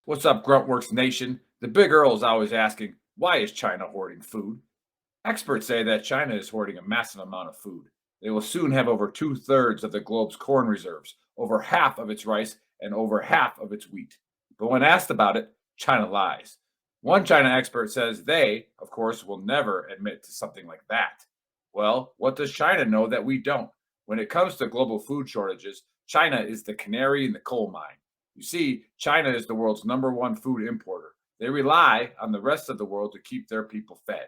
What's up, Gruntworks Nation? The Big Earl is always asking, why is China hoarding food? Experts say that China is hoarding a massive amount of food. They will soon have over two-thirds of the globe's corn reserves, over half of its rice, and over half of its wheat. But when asked about it, China lies. One China expert says they, of course, will never admit to something like that. Well, what does China know that we don't? When it comes to global food shortages, China is the canary in the coal mine. You see, China is the world's #1 food importer. They rely on the rest of the world to keep their people fed.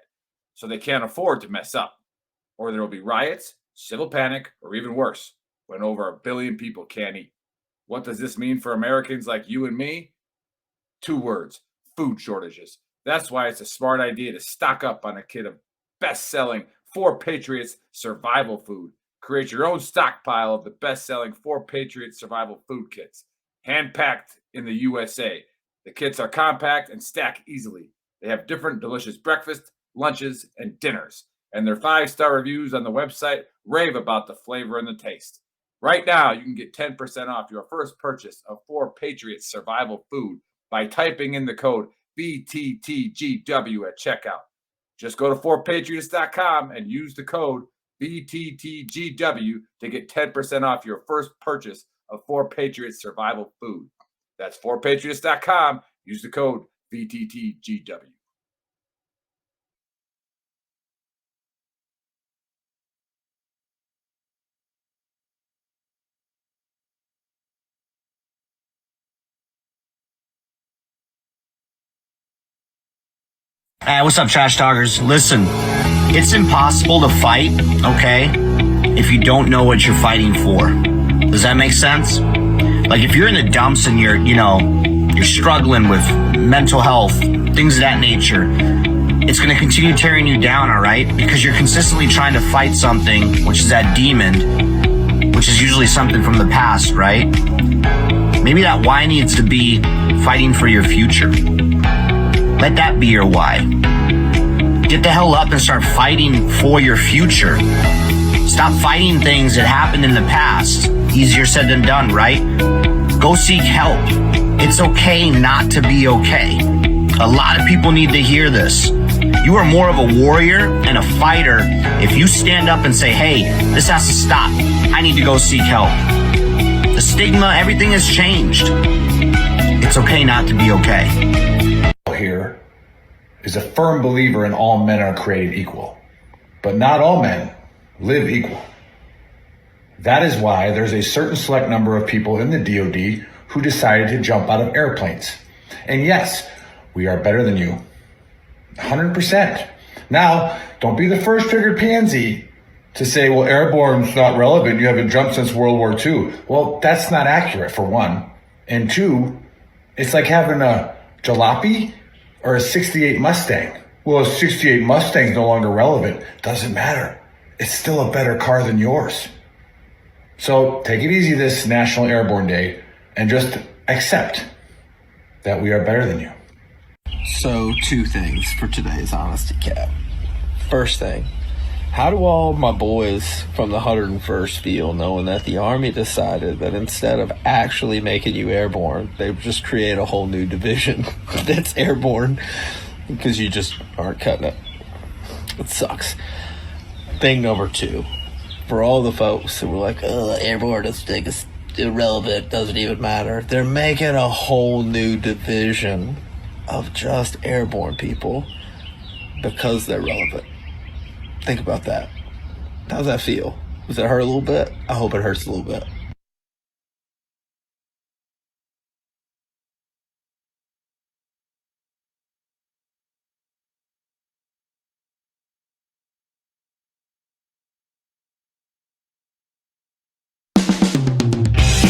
So they can't afford to mess up, or there will be riots, civil panic, or even worse, when over 1 billion people can't eat. What does this mean for Americans like you and me? 2 words: food shortages. That's why it's a smart idea to stock up on a kit of best-selling 4 Patriots survival food. Create your own stockpile of the best-selling 4 Patriots survival food kits. Hand-packed in the USA. The kits are compact and stack easily. They have different delicious breakfasts, lunches, and dinners. And their 5-star reviews on the website rave about the flavor and the taste. Right now, you can get 10% off your first purchase of 4 Patriots survival food by typing in the code BTTGW at checkout. Just go to 4patriots.com and use the code BTTGW to get 10% off your first purchase of 4 Patriots survival food. That's 4patriots.com. Use the code BTTGW. Hey, what's up, trash talkers? Listen, it's impossible to fight, okay, if you don't know what you're fighting for. Does that make sense? Like, if you're in the dumps and you're struggling with mental health, things of that nature, it's going to continue tearing you down, all right? Because you're consistently trying to fight something, which is that demon, which is usually something from the past, right? Maybe that why needs to be fighting for your future. Let that be your why. Get the hell up and start fighting for your future. Stop fighting things that happened in the past. Easier said than done, right? Go seek help. It's okay not to be okay. A lot of people need to hear this. You are more of a warrior and a fighter if you stand up and say, hey, this has to stop. I need to go seek help. The stigma, everything has changed. It's okay not to be okay. Here is a firm believer in all men are created equal, but not all men live equal. That is why there's a certain select number of people in the DoD who decided to jump out of airplanes. And yes, we are better than you. 100%. Now, don't be the first triggered pansy to say, well, airborne's not relevant. You haven't jumped since World War II. Well, that's not accurate, for one. And two, it's like having a jalopy or a 68 Mustang. Well, a 68 Mustang's no longer relevant. Doesn't matter. It's still a better car than yours. So take it easy this National Airborne Day and just accept that we are better than you. So 2 things for today's Honesty Cap. First thing, how do all my boys from the 101st feel knowing that the Army decided that instead of actually making you airborne, they would just create a whole new division that's airborne because you just aren't cutting it? It sucks. Thing number 2, for all the folks who were like, oh, airborne is irrelevant, doesn't even matter. They're making a whole new division of just airborne people because they're relevant. Think about that. How's that feel? Does it hurt a little bit? I hope it hurts a little bit.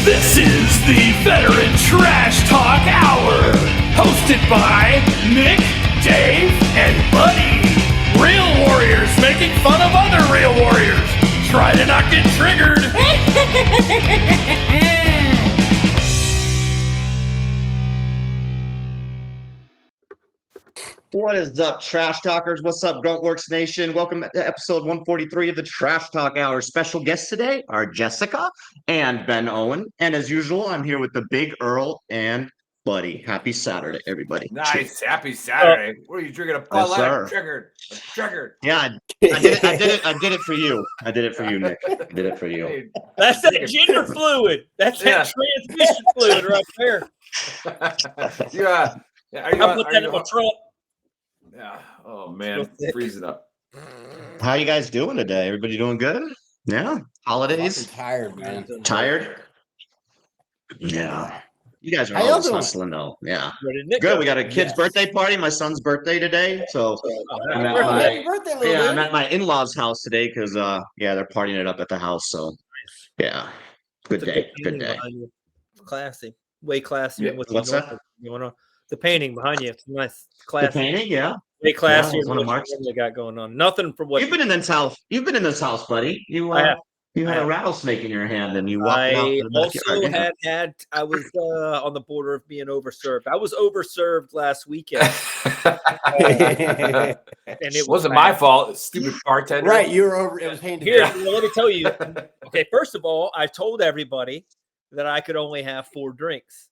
This is the Veteran Trash Talk Hour, hosted by Nick, Dave, and Buddy. Real warriors making fun of other real warriors. Try to not get triggered. What is up, Trash Talkers? What's up, Gruntworks Nation? Welcome to episode 143 of the Trash Talk Hour. Special guests today are Jessica and Ben Owen. And as usual, I'm here with the Big Earl and buddy. Happy Saturday, everybody. Nice. Happy Saturday. What are you drinking? A Bud Yes, Light? sir. Triggered. Yeah, I did it for you. I did it for you, Nick. I did it for you. Hey, That's that gender fluid. That's Yeah. that transmission fluid right there. yeah. Are you I put that in my trunk. Yeah. Oh man, freezing up. How you guys doing today? Everybody doing good? Yeah. Holidays? Tired, man. Tired? Yeah. You guys are How y'all always doing? hustling though. Yeah. Where did Nick Good. go? We got a kid's Yes. birthday party. My son's birthday today. So I'm at Happy my, birthday, little yeah, I'm dude. at my in-laws' house today because yeah, they're partying it up at the house. So yeah. Good It's a day. Good painting day. behind you. It's classy. Way classier Yeah, than what's what's that? going on. The painting behind you. It's nice. It's The classy. painting, yeah. Way classier it's than one of what Mark's. you normally got going on. Nothing from what You've been in this house. You've been in this house, buddy. You I have. you I had a have. rattlesnake in your hand and you walked it out I to the backyard. also yeah. I was on the border of being overserved. I was overserved last weekend. And it wasn't bad. my fault. Stupid bartender. Right, you were over. It was handed Here, down. well, let me tell you. Okay, first of all, I told everybody that I could only have 4 drinks.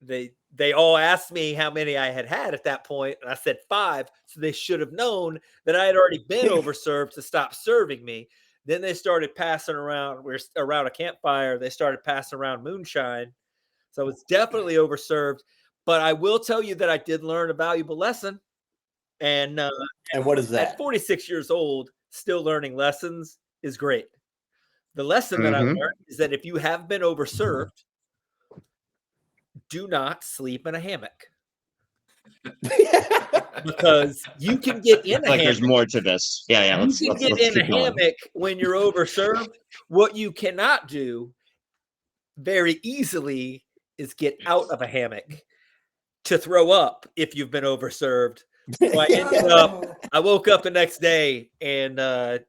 They all asked me how many I had at that point, and I said 5. So they should have known that I had already been overserved to stop serving me. Then they started passing around. We're around a campfire. They started passing around moonshine. So it's definitely overserved. But I will tell you that I did learn a valuable lesson. And And what is at that? 46 years old, still learning lessons is great. The lesson that I Mhm. learned is that if you have been overserved, do not sleep in a hammock because you can get in a Like there's hammock. more to this. Yeah, yeah. You Let's, can let's, get let's in a keep going. hammock when you're overserved. What you cannot do very easily is get out of a hammock to throw up if you've been overserved. So I ended up. I woke up the next day and the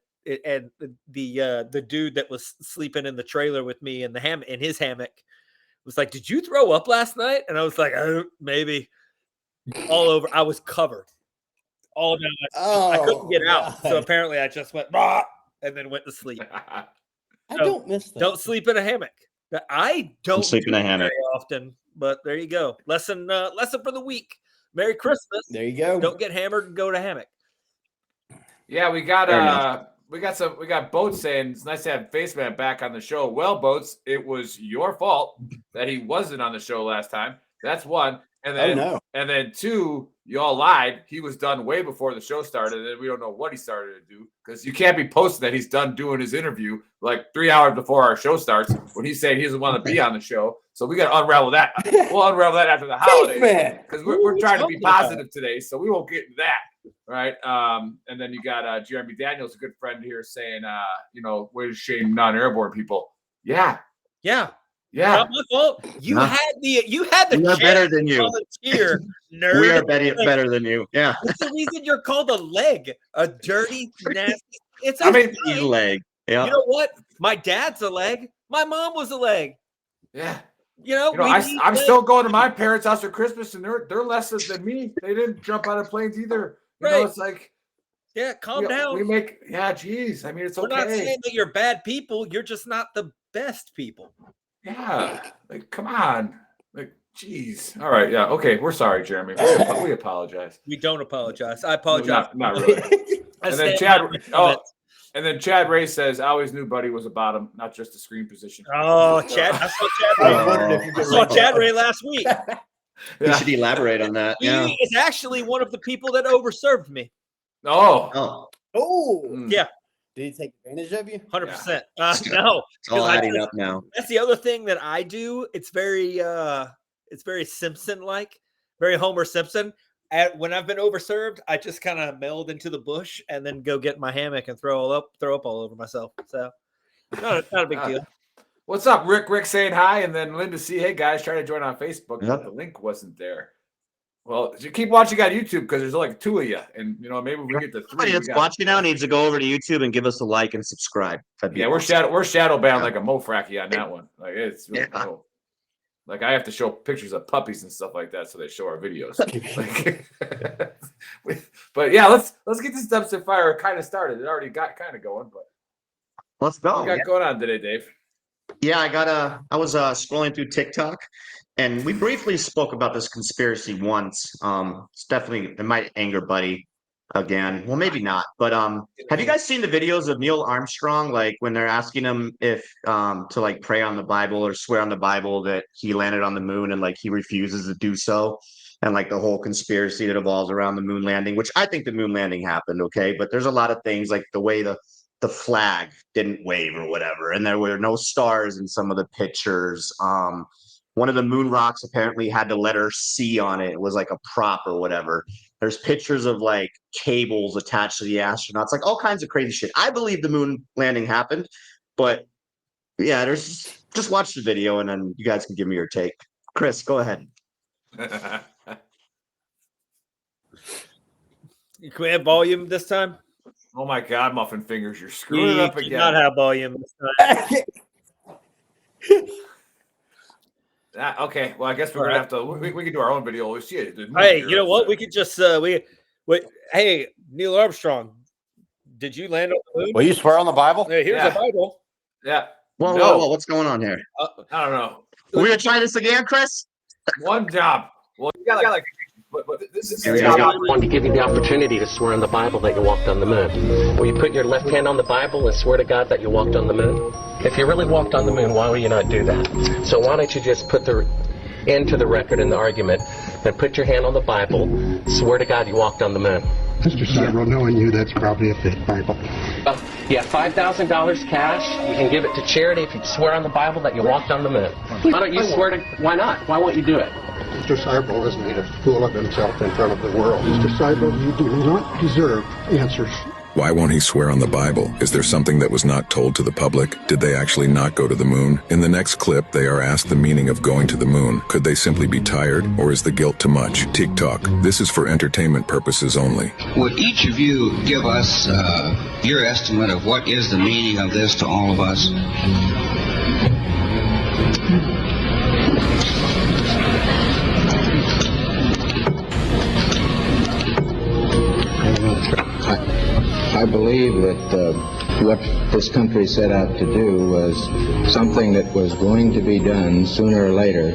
dude that was sleeping in the trailer with me in his hammock was like, "Did you throw up last night?" And I was like, "Maybe." All over. I was covered all down. I couldn't get out, so God. apparently I just went "Bah," and then went to sleep. I don't miss that. Don't sleep in a hammock. I don't sleep in do a it hammock. very often, but there you go. Lesson for the week. Merry Christmas. There you go. Don't get hammered and go to hammock. Yeah, we got Fair enough. we got Boats saying it's nice to have Faceman back on the show. Well, Boats, it was your fault that he wasn't on the show last time. That's one. And then no. and then 2, y'all lied. He was done way before the show started, and we don't know what he started to do because you can't be posting that he's done doing his interview like 3 hours before our show starts when he's saying he doesn't want to be on the show. So we got to unravel that. We'll unravel that after the holidays Man. because we're trying to be talking about? positive today, so we won't get into that. Right. And then you got Jeremy Daniels, a good friend here, saying, way to shame non-airborne people. Yeah. Yeah. Not my fault. You Nah. had the We are chance better than to you. volunteer, nerd. We are better than you. Yeah. It's the reason you're called a leg, a dirty, nasty. It's I mean, okay. Leg. Yeah. You know what? My dad's a leg. My mom was a leg. Yeah. You know, we need I'm legs. still going to my parents' house for Christmas, and they're less than me. They didn't jump out of planes either. You know, Right. it's like Yeah, calm down. we make geez. I mean, it's We're not okay. saying that you're bad people. You're just not the best people. Yeah. Like, come on. Like, geez. All right. Yeah. Okay. We're sorry, Jeremy. We apologize. We don't apologize. I apologize. Not really. I And then stand Chad. by my Oh, comments. and then Chad Ray says, "I always knew Buddy was a bottom, not just a screen position." Oh, Chad. I saw Chad I Ray. was wondering if you I could saw read Chad that. Ray last week. You should elaborate on that. He Yeah. is actually one of the people that overserved me. Oh. Oh, Oh, Mm. Yeah. did he take advantage of you? 100%. No, it's all 'cause I adding just- up now. that's the other thing that I do. It's very Simpson like, very Homer Simpson. When I've been overserved, I just kind of meld into the bush and then go get my hammock and throw up all over myself. So not a big deal. What's up, Rick? Rick saying hi, and then Linda C. Hey guys, try to join on Facebook, Yep. but the link wasn't there. Well, you keep watching on YouTube because there's like 2 of you, and maybe we get to 3. Somebody we that's got- watching now needs to go over to YouTube and give us a like and subscribe. That'd be Yeah, we're awesome. shadow bound Yeah. like a mofracky on that one. Like it's really Yeah. cool. Like I have to show pictures of puppies and stuff like that so they show our videos. Like, but yeah, let's get this dumpster fire kind of started. It already got kind of going, but Let's what go. we got going on today, Dave? Yeah, I was scrolling through TikTok and we briefly spoke about this conspiracy once. It's definitely, it might anger Buddy again. Well, maybe not, but have you guys seen the videos of Neil Armstrong, like when they're asking him if to like pray on the Bible or swear on the Bible that he landed on the moon, and like he refuses to do so, and like the whole conspiracy that evolves around the moon landing, which I think the moon landing happened, okay, but there's a lot of things like the way the flag didn't wave or whatever, and there were no stars in some of the pictures. One of the moon rocks apparently had the letter C on it. It was like a prop or whatever. There's pictures of like cables attached to the astronauts, like all kinds of crazy shit. I believe the moon landing happened, but yeah, there's just watch the video and then you guys can give me your take. Chris, go ahead. Can we have volume this time? Oh my God, Muffin Fingers, you're screwing it up again. Not have volume this time. Okay, well, I guess we're gonna have to. We can do our own video. We see it. Hey, you know what? We could just Hey, Neil Armstrong, did you land on the moon? Will you swear on the Bible? Hey, here's a Bible. Yeah. Whoa, what's going on here? I don't know. We're gonna try this again, Chris. One job. Well, you got like. But this is. God wanted to give you the opportunity to swear on the Bible that you walked on the moon. Will you put your left hand on the Bible and swear to God that you walked on the moon? If you really walked on the moon, why would you not do that? So why don't you just put the end to the record in the argument and put your hand on the Bible, swear to God you walked on the moon. Mr. Cyril, knowing you, that's probably a fake Bible. Yeah, $5,000 cash. You can give it to charity if you swear on the Bible that you walked on the moon. Why don't you swear to? Why not? Why won't you do it? Mr. Cyril has made a fool of himself in front of the world. Mr. Cyril, you do not deserve answers. Why won't he swear on the Bible? Is there something that was not told to the public? Did they actually not go to the moon? In the next clip, they are asked the meaning of going to the moon. Could they simply be tired, or is the guilt too much? TikTok. This is for entertainment purposes only. Would each of you give us your estimate of what is the meaning of this to all of us? I believe that what this country set out to do was something that was going to be done sooner or later,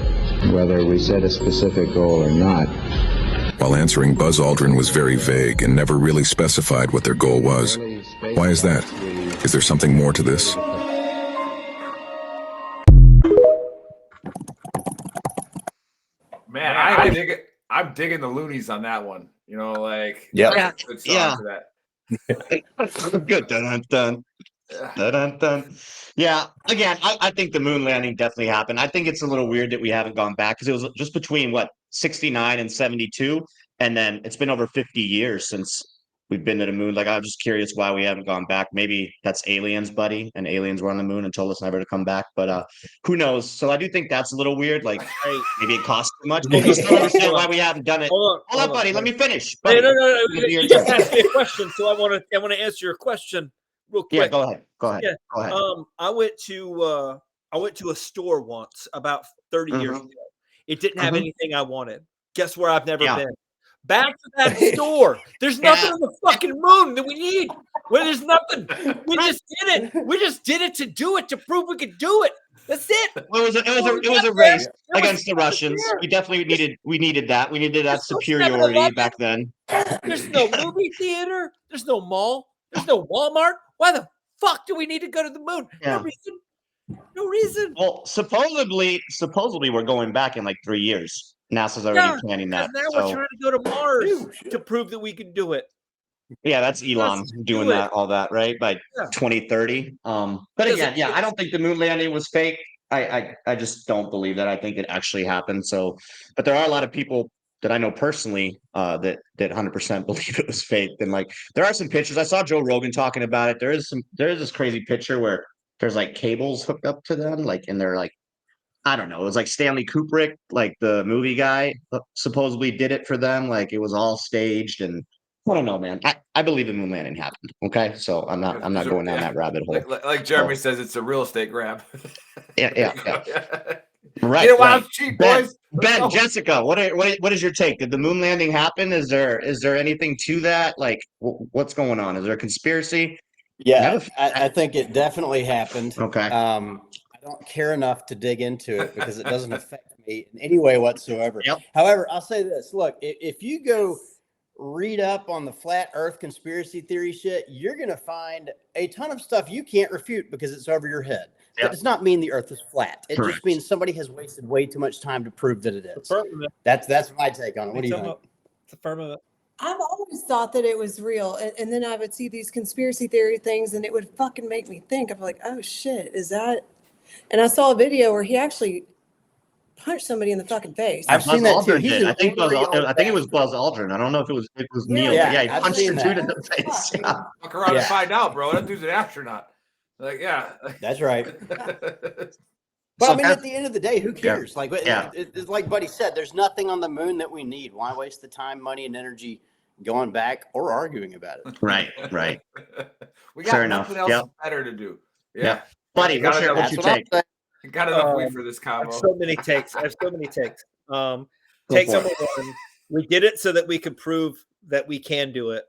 whether we set a specific goal or not. While answering, Buzz Aldrin was very vague and never really specified what their goal was. Why is that? Is there something more to this? Man, I'm digging the loonies on that one. You know, like yeah. Good song for that. Good. Dun, dun, dun, dun, dun. Yeah. Again, I think the moon landing definitely happened. I think it's a little weird that we haven't gone back because it was just between 69 and 72, and then it's been over 50 years since we've been to the moon. Like, I'm just curious why we haven't gone back. Maybe that's aliens, buddy, and aliens were on the moon and told us never to come back. But who knows? So I do think that's a little weird. Like, maybe it costs too much. But we still understand why we haven't done it. Hold on, buddy. Let me finish. Buddy. No. You just asked me a question, so I want to answer your question real quick. Yeah, go ahead. Yeah. Go ahead. I went to a store once about 30 years ago. It didn't have anything I wanted. Guess where I've never been? Back to that store. There's nothing on the fucking moon that we need. Well, there's nothing. We just did it. We just did it to do it, to prove we could do it. That's it. Well, it was a race against the Russians. We definitely needed that. We needed that superiority back then. There's no movie theater. There's no mall. There's no Walmart. Why the fuck do we need to go to the moon? Yeah. No reason. Well, supposedly we're going back in like 3 years. NASA's already planning that. Now we're trying to go to Mars to prove that we can do it. Yeah, that's Elon doing that, all that, right? By 2030. But again, I don't think the moon landing was fake. I just don't believe that. I think it actually happened. So, but there are a lot of people that I know personally that 100% believe it was fake. And like, there are some pictures. I saw Joe Rogan talking about it. There is this crazy picture where there's like cables hooked up to them, like, and they're like, I don't know. It was like Stanley Kubrick, like the movie guy, supposedly did it for them. Like it was all staged, and I don't know, man. I believe the moon landing happened. Okay, so I'm not going down that rabbit hole. Like Jeremy says, it's a real estate grab. Yeah. Right. You know why I'm cheap, boys? Ben, Jessica, what is your take? Did the moon landing happen? Is there anything to that? Like, what's going on? Is there a conspiracy? Yeah, I think it definitely happened. Okay. I don't care enough to dig into it because it doesn't affect me me in any way whatsoever. Yep. However, I'll say this. Look, if you go read up on the flat earth conspiracy theory shit, you're going to find a ton of stuff you can't refute because it's over your head. Yep. That does not mean the earth is flat. It Correct. just means somebody has wasted way too much time to prove that it is. Affirmative. That's my take on it. What do you think? It's affirmative. I've always thought that it was real. And then I would see these conspiracy theory things and it would fucking make me think. I'm like, oh shit, is that? And I saw a video where he actually punched somebody in the fucking face. I've seen that too. I think it was Buzz Aldrin. I don't know if it was Neil. Yeah, He I've punched seen the dude in the face. Yeah. Fuck around and find out, bro. That dude's an astronaut. Like, yeah. That's right. But I mean, at the end of the day, who cares? Yeah. Like, Yeah. it's like Buddy said, there's nothing on the moon that we need. Why waste the time, money, and energy going back or arguing about it? Right. We got Fair nothing enough. else better to do. Yeah. Buddy, what's your take? Got enough weed for this I combo. have so many takes. Take number one. We did it so that we could prove that we can do it.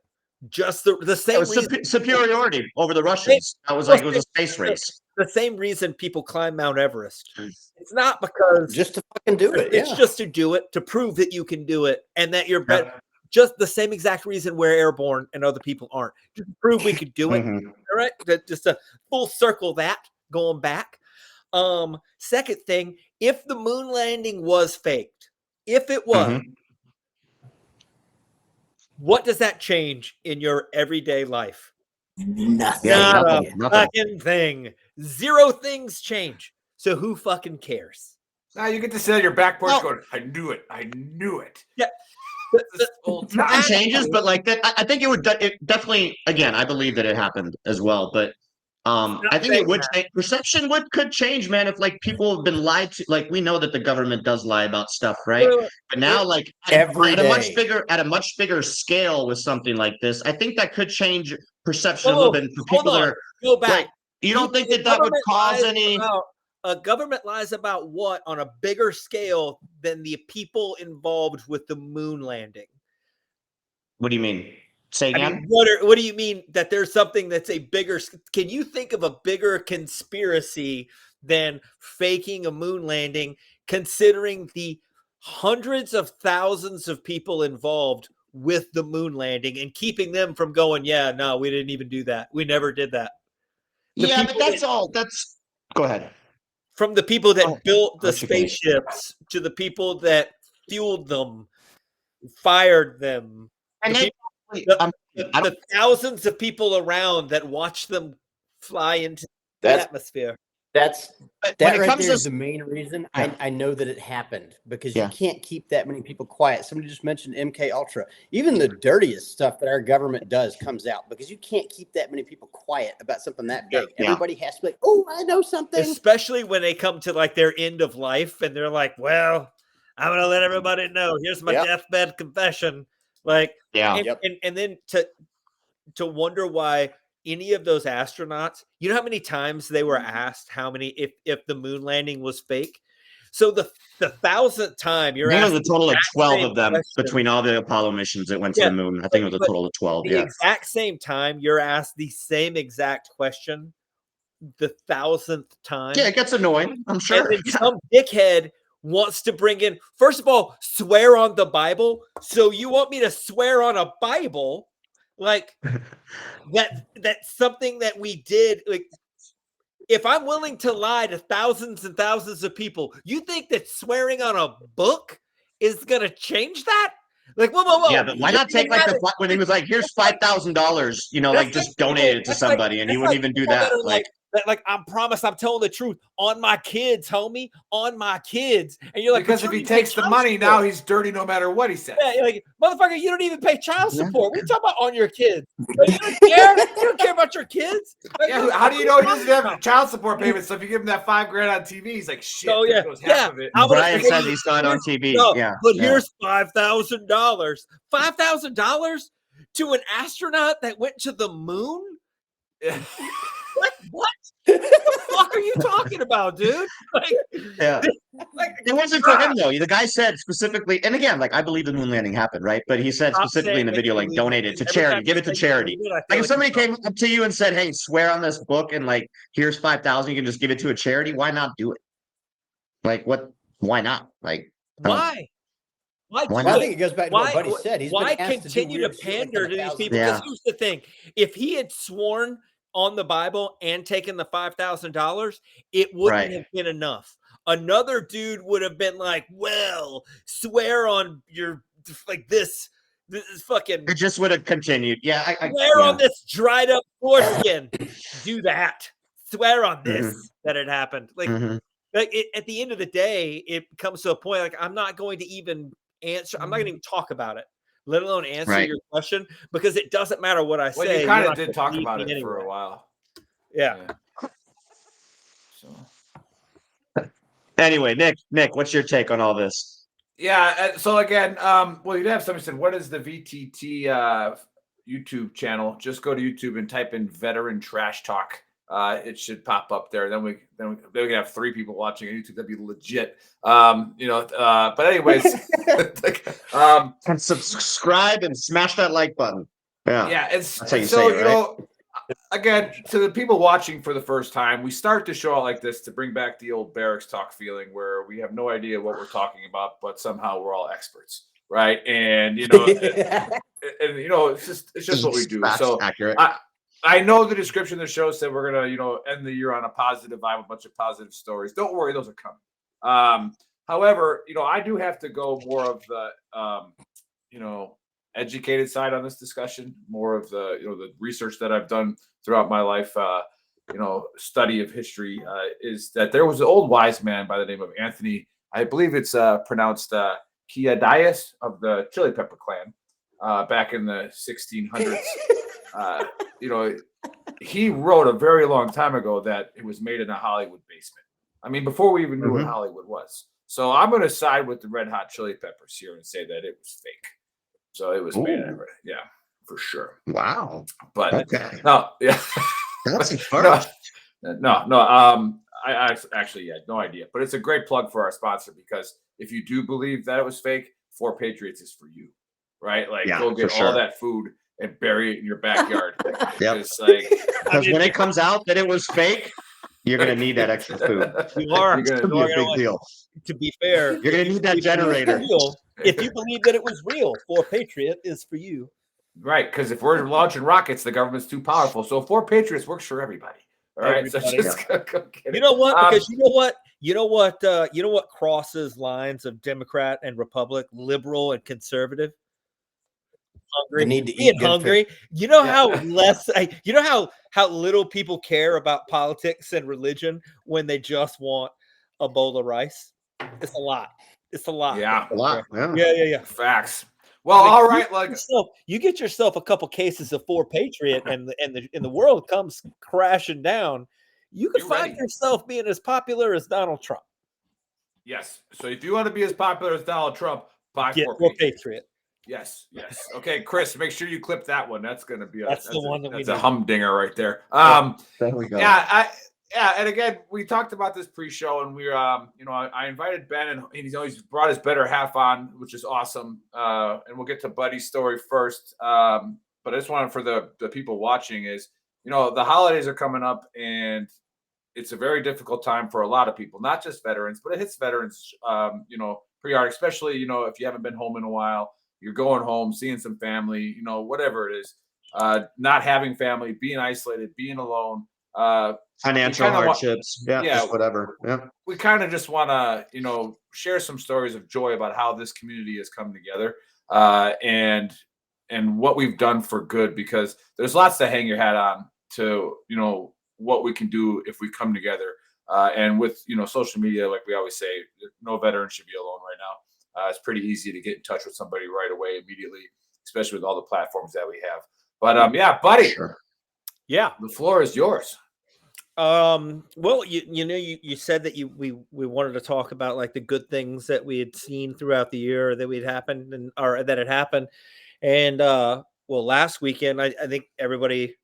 Just the same reason. Superiority over the Russians. That was like it was a space race. The same reason people climb Mount Everest. It's not because just to fucking do it. It's just to do it, to prove that you can do it, and that you're better. Just the same exact reason we're airborne and other people aren't. Just to prove we could do it. All right, just a full circle that going back. Second thing, if the moon landing was faked, if it was, what does that change in your everyday life? Nothing. Not a fucking thing. Zero things change. So who fucking cares? Now you get to sit on your back porch going, I knew it. I knew it. Yeah. Nothing changes, but like that, I think it definitely, again, I believe that it happened as well, but I think it would change. Perception could change, man. If like people have been lied to, like we know that the government does lie about stuff, right? But now, like at a much bigger scale with something like this, I think that could change perception a little bit for people that are. Go back. Like, you don't think that would cause any? A government lies about what on a bigger scale than the people involved with the moon landing? What do you mean? Say again? I mean, what do you mean that there's something that's a bigger? Can you think of a bigger conspiracy than faking a moon landing, considering the hundreds of thousands of people involved with the moon landing and keeping them from going, yeah, no, we didn't even do that. We never did that. But that's all. Go ahead. From the people that built the spaceships to the people that fueled them, fired them, and the thousands of people around that watched them fly into the atmosphere. That right there is the main reason I know that it happened, because you can't keep that many people quiet. Somebody just mentioned MK Ultra. Even the dirtiest stuff that our government does comes out because you can't keep that many people quiet about something that big. Everybody has to be like, oh, I know something. Especially when they come to like their end of life and they're like, well, I'm going to let everybody know. Here's my deathbed confession. Like, and then to wonder why any of those astronauts, you know how many times they were asked if the moon landing was fake? So the 1,000th time you're asked, a total of 12 of them between all the Apollo missions that went to the moon. I think it was a total of 12. The exact same time you're asked the same exact question, the 1,000th time. Yeah, it gets annoying, I'm sure. And some dickhead wants to bring in, first of all, swear on the Bible. So you want me to swear on a Bible? Like that's something that we did. Like, if I'm willing to lie to thousands and thousands of people, you think that swearing on a book is gonna change that? Like, whoa. Yeah, but why not take like when he was like, here's $5,000, like just donate it to somebody, and he wouldn't even do that. Like, I promise I'm telling the truth on my kids, homie, on my kids. And you're like, because if he takes the money, now he's dirty no matter what he says. Yeah, you're like, motherfucker, you don't even pay child support. What are you talking about on your kids? Like, you don't care? You don't care about your kids? Like, how do you know he doesn't have child support payments? So if you give him that $5,000 on TV, he's like, shit, there goes half of it. Brian said he saw it on TV. Here's $5,000. $5,000 to an astronaut that went to the moon? What? What the fuck are you talking about, dude? It wasn't for him though. The guy said specifically, and again, like I believe the moon landing happened, right? But he said specifically in the video, like donate it to charity, give it to charity. Like if somebody came up to you and said, "Hey, swear on this book, and like here's $5,000, you can just give it to a charity," why not do it? Like what? why not? Like, why? Why? Why Well, not? I think it goes back to what Buddy said. He's Why been asked continue to to do weird shit like pander that to these 1,000 people? Yeah. Because here's the thing: if he had sworn on the Bible and taken the $5,000, it wouldn't Right. have been enough. Another dude would have been like, "Well, swear on your like this fucking It just would have continued. Yeah. swear on this dried up foreskin. Do that. Swear on this that it happened." Like, at the end of the day, it comes to a point like I'm not going to even answer. I'm not going to even talk about it, let alone answer your question, because it doesn't matter what I say. Well, you kind of did talk about it for a while. Yeah. So. Anyway, Nick, what's your take on all this? Yeah. So again, well, you'd have somebody said, "What is the VTT YouTube channel?" Just go to YouTube and type in Veteran Trash Talk. It should pop up there. Then we can have 3 people watching on YouTube. That'd be legit. But anyways, and subscribe and smash that like button. Yeah. Yeah. That's how you so, say it, right? Again, to the people watching for the first time, we start the show out like this to bring back the old barracks talk feeling where we have no idea what we're talking about, but somehow we're all experts. Right. And, it's just what we do. So accurate. I know the description of the show said we're going to, end the year on a positive vibe, a bunch of positive stories. Don't worry, those are coming. However, I do have to go more of the, educated side on this discussion, more of the, the research that I've done throughout my life, study of history, is that there was an old wise man by the name of Anthony, I believe it's pronounced Kiadias of the Chili Pepper Clan, back in the 1600s. He wrote a very long time ago that it was made in a Hollywood basement. I mean, before we even knew what Hollywood was. So I'm going to side with the Red Hot Chili Peppers here and say that it was fake. So it was made, yeah, for sure. Wow. But okay. No, yeah, that's a first. No. I actually had no idea, but it's a great plug for our sponsor, because if you do believe that it was fake, 4 Patriots is for you, right? Like, go get all that food and bury it in your backyard. Because when it comes out that it was fake, you're going to need that extra food. You are. It's going to be a big deal. To be fair, you're going to need that generator. If you believe that it was real, 4 Patriot is for you. Right, because if we're launching rockets, the government's too powerful. So 4 Patriots works for everybody. All right. Everybody. So just go get it. You know what? Because you know what crosses lines of Democrat and Republic, liberal and conservative? Hungry. The need to eat hungry. food. You know how how little people care about politics and religion when they just want a bowl of rice? It's a lot. It's a lot. Yeah. A lot. Yeah. Facts. Well, all right. You get yourself a couple cases of 4 Patriot and the world comes crashing down. You could find yourself being as popular as Donald Trump. Yes. So if you want to be as popular as Donald Trump, buy 4 Patriot. Yes. Okay, Chris, make sure you clip that one. That's going to be that's the one that we that's a humdinger right there. There we go. Yeah, and again, we talked about this pre-show, and we, I invited Ben, and he's always brought his better half on, which is awesome. And we'll get to Buddy's story first. But I just wanted for the people watching is, the holidays are coming up, and it's a very difficult time for a lot of people, not just veterans, but it hits veterans, pretty hard, especially, if you haven't been home in a while, you're going home, seeing some family, whatever it is, not having family, being isolated, being alone. Financial hardships, just whatever. Yeah, we kind of just want to, share some stories of joy about how this community has come together, and what we've done for good, because there's lots to hang your hat on to, what we can do if we come together. And with social media, like we always say, no veteran should be alone right now. It's pretty easy to get in touch with somebody right away, immediately, especially with all the platforms that we have. But yeah, Buddy. Sure. Yeah, the floor is yours. Well, you said that we wanted to talk about like the good things that we had seen throughout the year that had happened or that had happened. And last weekend, I think everybody,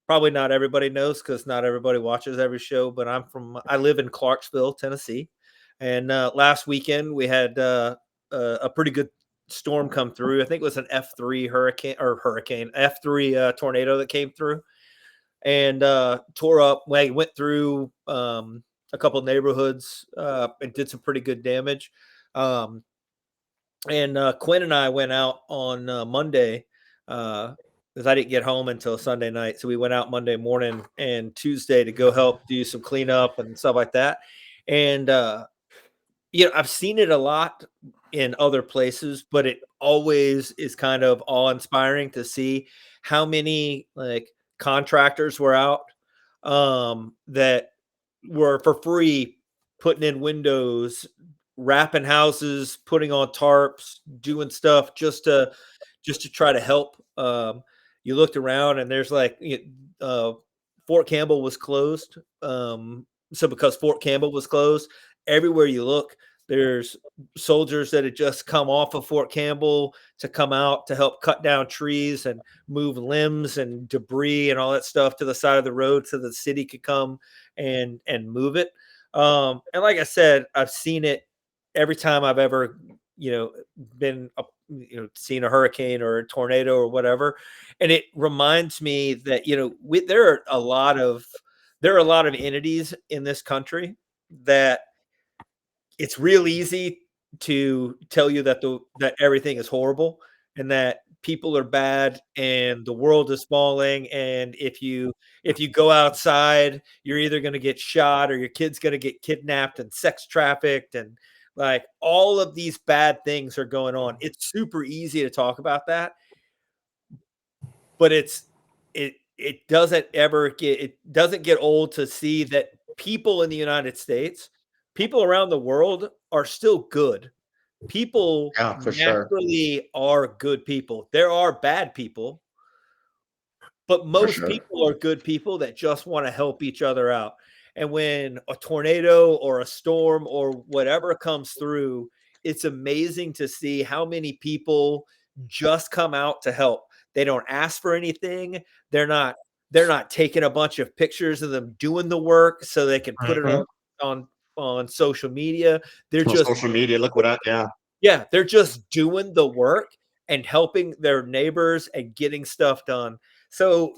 probably not everybody knows because not everybody watches every show, but I live in Clarksville, Tennessee. And last weekend we had a pretty good storm come through. I think it was an F3 tornado that came through and tore up. Went through a couple neighborhoods and did some pretty good damage. And Quinn and I went out on Monday because I didn't get home until Sunday night. So we went out Monday morning and Tuesday to go help do some cleanup and stuff like that. And, I've seen it a lot in other places, but it always is kind of awe-inspiring to see how many like contractors were out that were for free putting in windows, wrapping houses, putting on tarps, doing stuff just to try to help. You looked around and there's like Fort Campbell was closed. So because Fort Campbell was closed, everywhere you look, there's soldiers that had just come off of Fort Campbell to come out to help cut down trees and move limbs and debris and all that stuff to the side of the road so the city could come and move it. And like I said, I've seen it every time I've ever, been, seen a hurricane or a tornado or whatever. And it reminds me that, there are a lot of entities in this country that it's real easy to tell you that that everything is horrible and that people are bad and the world is falling. And if you go outside, you're either going to get shot or your kid's going to get kidnapped and sex trafficked. And like all of these bad things are going on. It's super easy to talk about that, but it doesn't get old to see that people in the United States, people around the world are still good. People naturally are good people. There are bad people, but most people are good people that just want to help each other out. And when a tornado or a storm or whatever comes through, it's amazing to see how many people just come out to help. They don't ask for anything. They're not taking a bunch of pictures of them doing the work so they can put it on social media. They're just social media. Look what yeah, they're just doing the work and helping their neighbors and getting stuff done. So,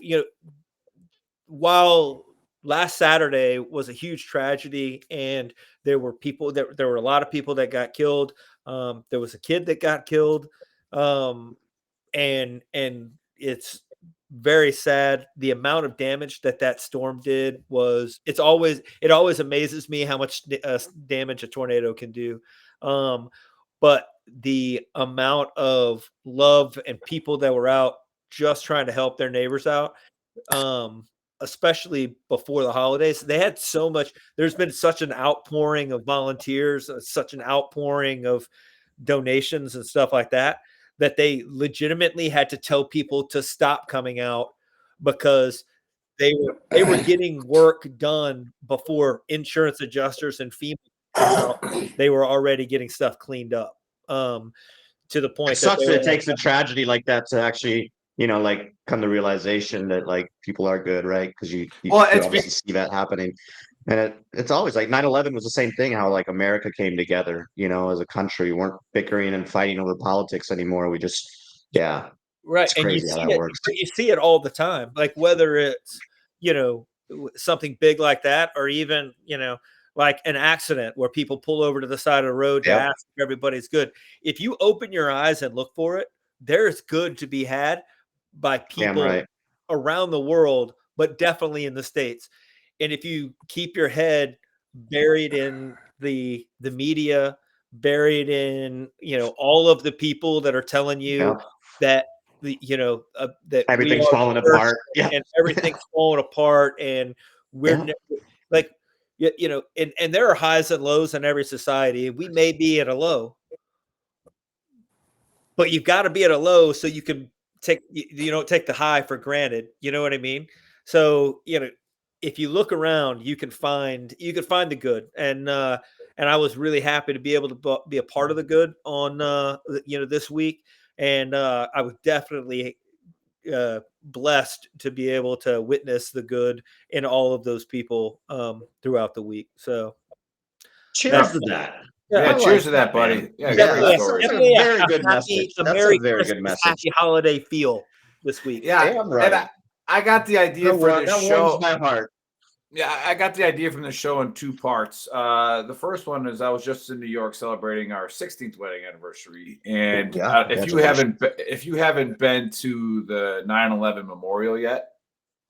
while last Saturday was a huge tragedy and there were a lot of people that got killed. There was a kid that got killed. And it's very sad. The amount of damage that storm did it always amazes me how much damage a tornado can do. But the amount of love and people that were out just trying to help their neighbors out, especially before the holidays, they had so much. There's been such an outpouring of volunteers, such an outpouring of donations and stuff like that they legitimately had to tell people to stop coming out because they were getting work done before insurance adjusters and FEMA. They were already getting stuff cleaned up. To the point it sucks that it takes a tragedy like that to actually, like come to realization that like people are good, right? Because you obviously see that happening. And it's always like 9/11 was the same thing, how like America came together, as a country. We weren't bickering and fighting over politics anymore. We just, right. It's crazy how that works. You see it all the time, like whether it's, something big like that or even, like an accident where people pull over to the side of the road to ask if everybody's good. If you open your eyes and look for it, there's good to be had by people around the world, but definitely in the States. And if you keep your head buried in the media, buried in, all of the people that are telling you that, that everything's falling apart. And everything's falling apart. And we're like, and there are highs and lows in every society. We may be at a low, but you've got to be at a low so you can take the high for granted. You know what I mean? So, if you look around, you can find the good. And I was really happy to be able to be a part of the good on, this week. And I was definitely blessed to be able to witness the good in all of those people throughout the week. So cheers to that. Yeah, cheers to that, buddy. Yeah, that's a very good message. That's a very good message. Happy holiday feel this week. Yeah, right. I got the idea for this show. Warms my heart. Yeah, I got the idea from the show in two parts. The first one is I was just in New York celebrating our 16th wedding anniversary, and if you haven't been to the 9/11 memorial yet,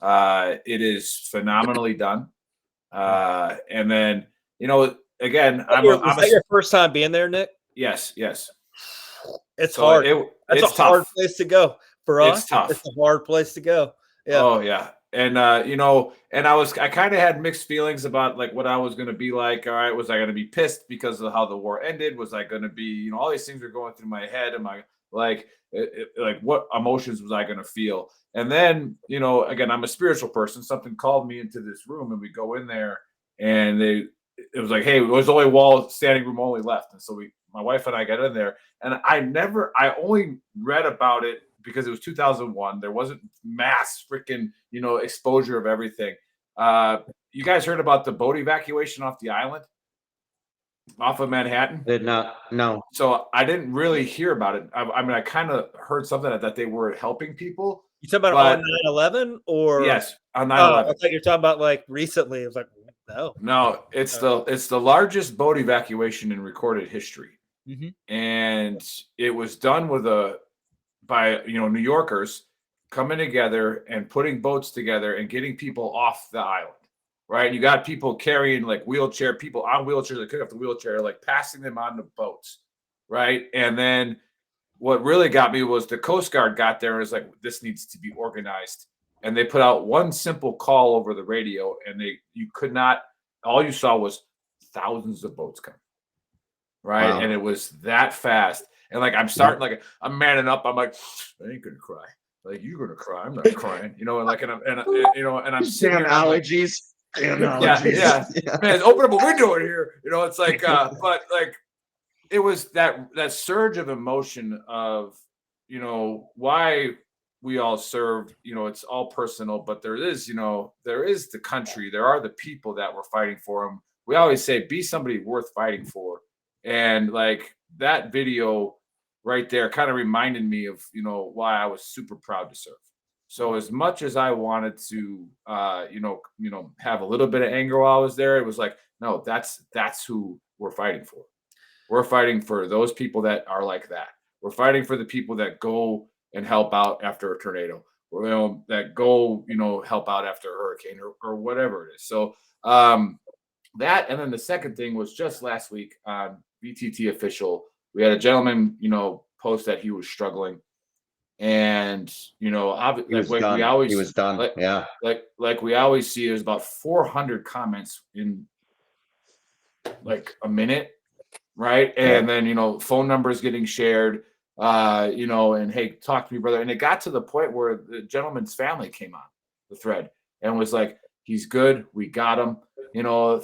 it is phenomenally done. And then again, was that your first time being there, Nick? Yes. It's hard. That's it's a hard place to go for us. It's tough. It's a hard place to go. Yeah. Oh yeah. And and I kind of had mixed feelings about like what I was going to be like. All right, was I going to be pissed because of how the war ended? Was I going to be, all these things are going through my head. Am I like what emotions was I going to feel? And then, again, I'm a spiritual person. Something called me into this room, and we go in there, and it was like, hey, it was only standing room only left, and so my wife and I got in there, and I only read about it because it was 2001. There wasn't mass freaking, exposure of everything. You guys heard about the boat evacuation off the island, off of Manhattan? Did not. No. So I didn't really hear about it. I kind of heard something that they were helping people. You talking about on 9/11 or? Yes, on 9/11. I thought you were talking about like recently. It was like, no. No, it's the largest boat evacuation in recorded history. Mm-hmm. And it was done by New Yorkers coming together and putting boats together and getting people off the island, right? You got people carrying like people on wheelchairs that could have the wheelchair, like passing them on the boats, right? And then what really got me was the Coast Guard got there and was like, this needs to be organized. And they put out one simple call over the radio, and all you saw was thousands of boats coming, right? Wow. And it was that fast. And like, I'm manning up. I'm like, I ain't gonna cry. Like, you're gonna cry. I'm not crying. And I'm sitting here. Allergies. Yeah. Man, open up a window in here. It's like, but like, it was that surge of emotion of, why we all serve. It's all personal, but there is the country. There are the people that we're fighting for them. We always say, be somebody worth fighting for. And like that video right there kind of reminded me of, why I was super proud to serve. So as much as I wanted to, have a little bit of anger while I was there, it was like, no, that's who we're fighting for. We're fighting for those people that are like that. We're fighting for the people that go and help out after a tornado, or that go, help out after a hurricane or whatever it is. So that, and then the second thing was just last week on VTT Official, we had a gentleman, post that he was struggling, and he was done. Yeah, like we always see, there's about 400 comments in like a minute, right? And then phone numbers getting shared, and hey, talk to me, brother. And it got to the point where the gentleman's family came on the thread and was like, he's good, we got him.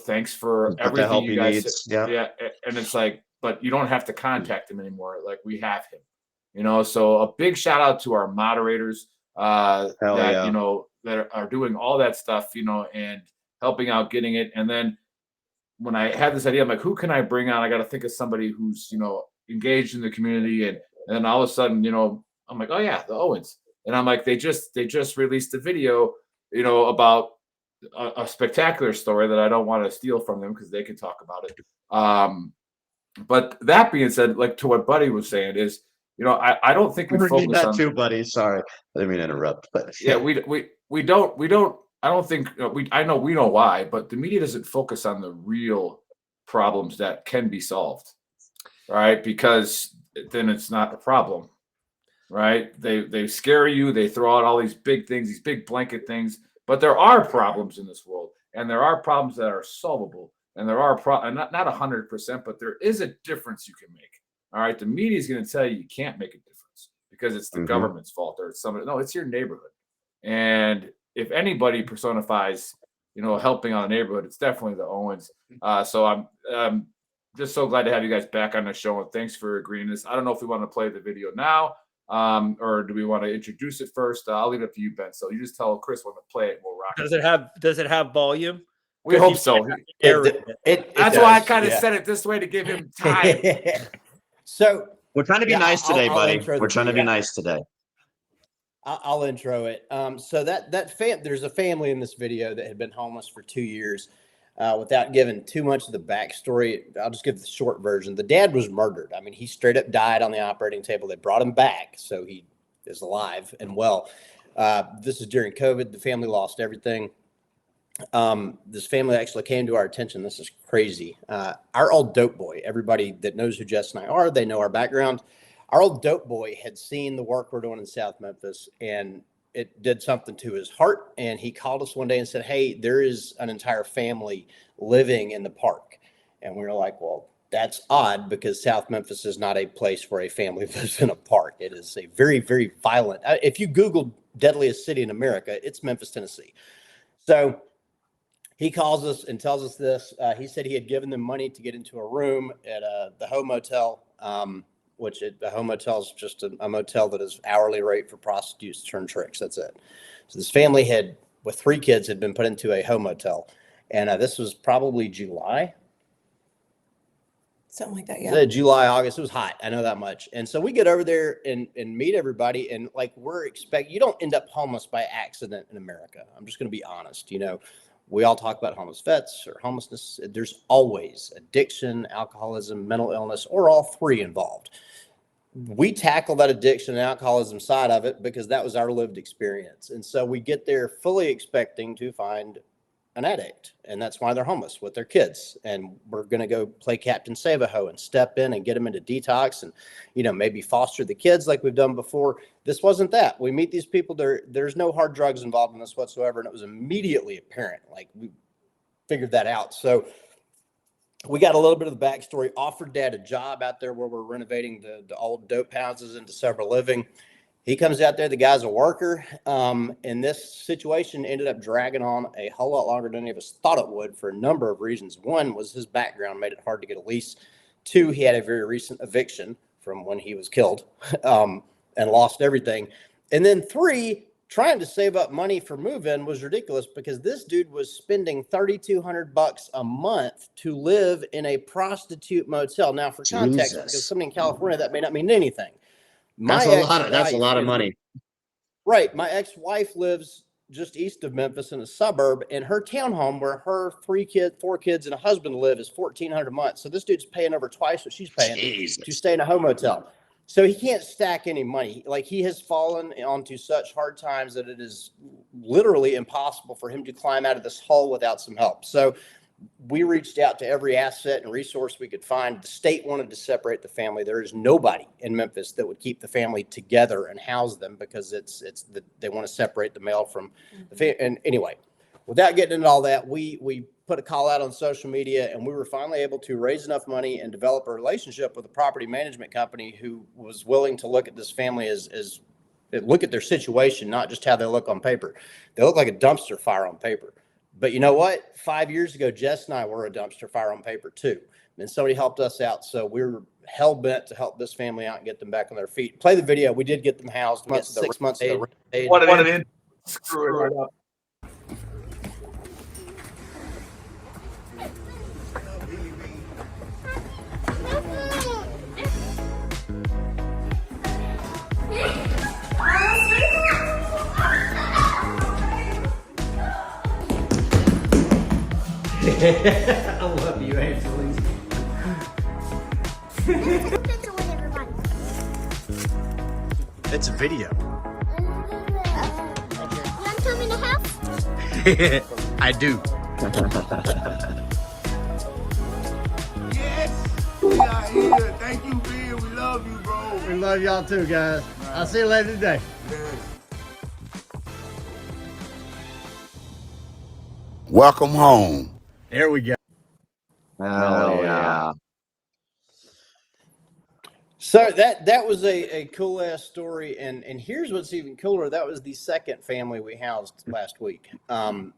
Thanks for everything you guys needs. Yeah. And it's like, but you don't have to contact him anymore. Like, we have him, so a big shout out to our moderators that are doing all that stuff, and helping out getting it. And then when I had this idea, I'm like, who can I bring on? I got to think of somebody who's, engaged in the community. And then all of a sudden, I'm like, oh yeah, the Owens. And I'm like, they just released a video, about a spectacular story that I don't want to steal from them because they can talk about it. But that being said, like to what Buddy was saying is, I don't think we focus that on too, Buddy. Sorry, I didn't mean to interrupt, but yeah, we don't. I don't think I know we know why, but the media doesn't focus on the real problems that can be solved, right? Because then it's not a problem, right? They scare you. They throw out all these big things, these big blanket things, but there are problems in this world, and there are problems that are solvable. And there are not 100%, but there is a difference you can make. All right, the media is going to tell you can't make a difference because it's the government's fault or it's somebody. No, it's your neighborhood. And if anybody personifies, helping out a neighborhood, it's definitely the Owens. So I'm just so glad to have you guys back on the show, and thanks for agreeing to this. I don't know if we want to play the video now, or do we want to introduce it first? I'll leave it up to you, Ben. So you just tell Chris when to play it, and we'll rock it. Does it have volume? We hope so. That's why I kind of said it this way to give him time. So we're trying to be nice today, buddy. We're trying to be nice today. I'll intro it. So there's a family in this video that had been homeless for 2 years. Without giving too much of the backstory, I'll just give the short version. The dad was murdered. I mean, he straight up died on the operating table. They brought him back, so he is alive and well. This is during COVID. The family lost everything. This family actually came to our attention. This is crazy. Our old dope boy, everybody that knows who Jess and I are, they know our background. Our old dope boy had seen the work we're doing in South Memphis, and it did something to his heart. And he called us one day and said, "Hey, there is an entire family living in the park." And we were like, "Well, that's odd, because South Memphis is not a place where a family lives in a park. It is a very, very violent. If you Google deadliest city in America, it's Memphis, Tennessee." So he calls us and tells us this. He said he had given them money to get into a room at the Ho Motel, the Ho Motel is just a motel that is hourly rate for prostitutes to turn tricks. That's it. So this family with 3 kids, had been put into a Ho Motel. And this was probably July. Something like that, yeah. July, August. It was hot. I know that much. And so we get over there and meet everybody. And like you don't end up homeless by accident in America. I'm just going to be honest. We all talk about homeless vets or homelessness. There's always addiction, alcoholism, mental illness, or all 3 involved. We tackle that addiction and alcoholism side of it because that was our lived experience. And so we get there fully expecting to find an addict, and that's why they're homeless with their kids. And we're going to go play Captain Save-A-Ho and step in and get them into detox and, maybe foster the kids like we've done before. This wasn't that. We meet these people. There's no hard drugs involved in this whatsoever. And it was immediately apparent. Like, we figured that out. So we got a little bit of the backstory. Offered Dad a job out there where we're renovating the old dope houses into sober living. He comes out there. The guy's a worker. And this situation ended up dragging on a whole lot longer than any of us thought it would, for a number of reasons. One was his background made it hard to get a lease. 2, he had a very recent eviction from when he was killed and lost everything. And then 3, trying to save up money for move-in was ridiculous, because this dude was spending $3,200 a month to live in a prostitute motel. Now, for context, because somebody in California, that may not mean anything. That's a lot of money. Right. My ex-wife lives just east of Memphis in a suburb, and her townhome where her 4 kids and a husband live is $1,400 a month. So this dude's paying over twice what she's paying to stay in a home motel. So he can't stack any money. Like, he has fallen onto such hard times that it is literally impossible for him to climb out of this hole without some help. So we reached out to every asset and resource we could find. The state wanted to separate the family. There is nobody in Memphis that would keep the family together and house them, because they want to separate the male from the family. And anyway, without getting into all that, we put a call out on social media, and we were finally able to raise enough money and develop a relationship with a property management company who was willing to look at this family as look at their situation, not just how they look on paper. They look like a dumpster fire on paper. But you know what? 5 years ago, Jess and I were a dumpster fire on paper too. And somebody helped us out. So we were hell bent to help this family out and get them back on their feet. Play the video. We did get them housed. 6 months. What an end. Screw it up. I love you, Angeline. It's a video. You want to come in the house? I do. Yes, we are here. Thank you, Ben. We love you, bro. We love y'all too, guys. I'll see you later today. Welcome home. There we go. Oh, yeah. So that was a cool ass story, and here's what's even cooler. That was the second family we housed last week. And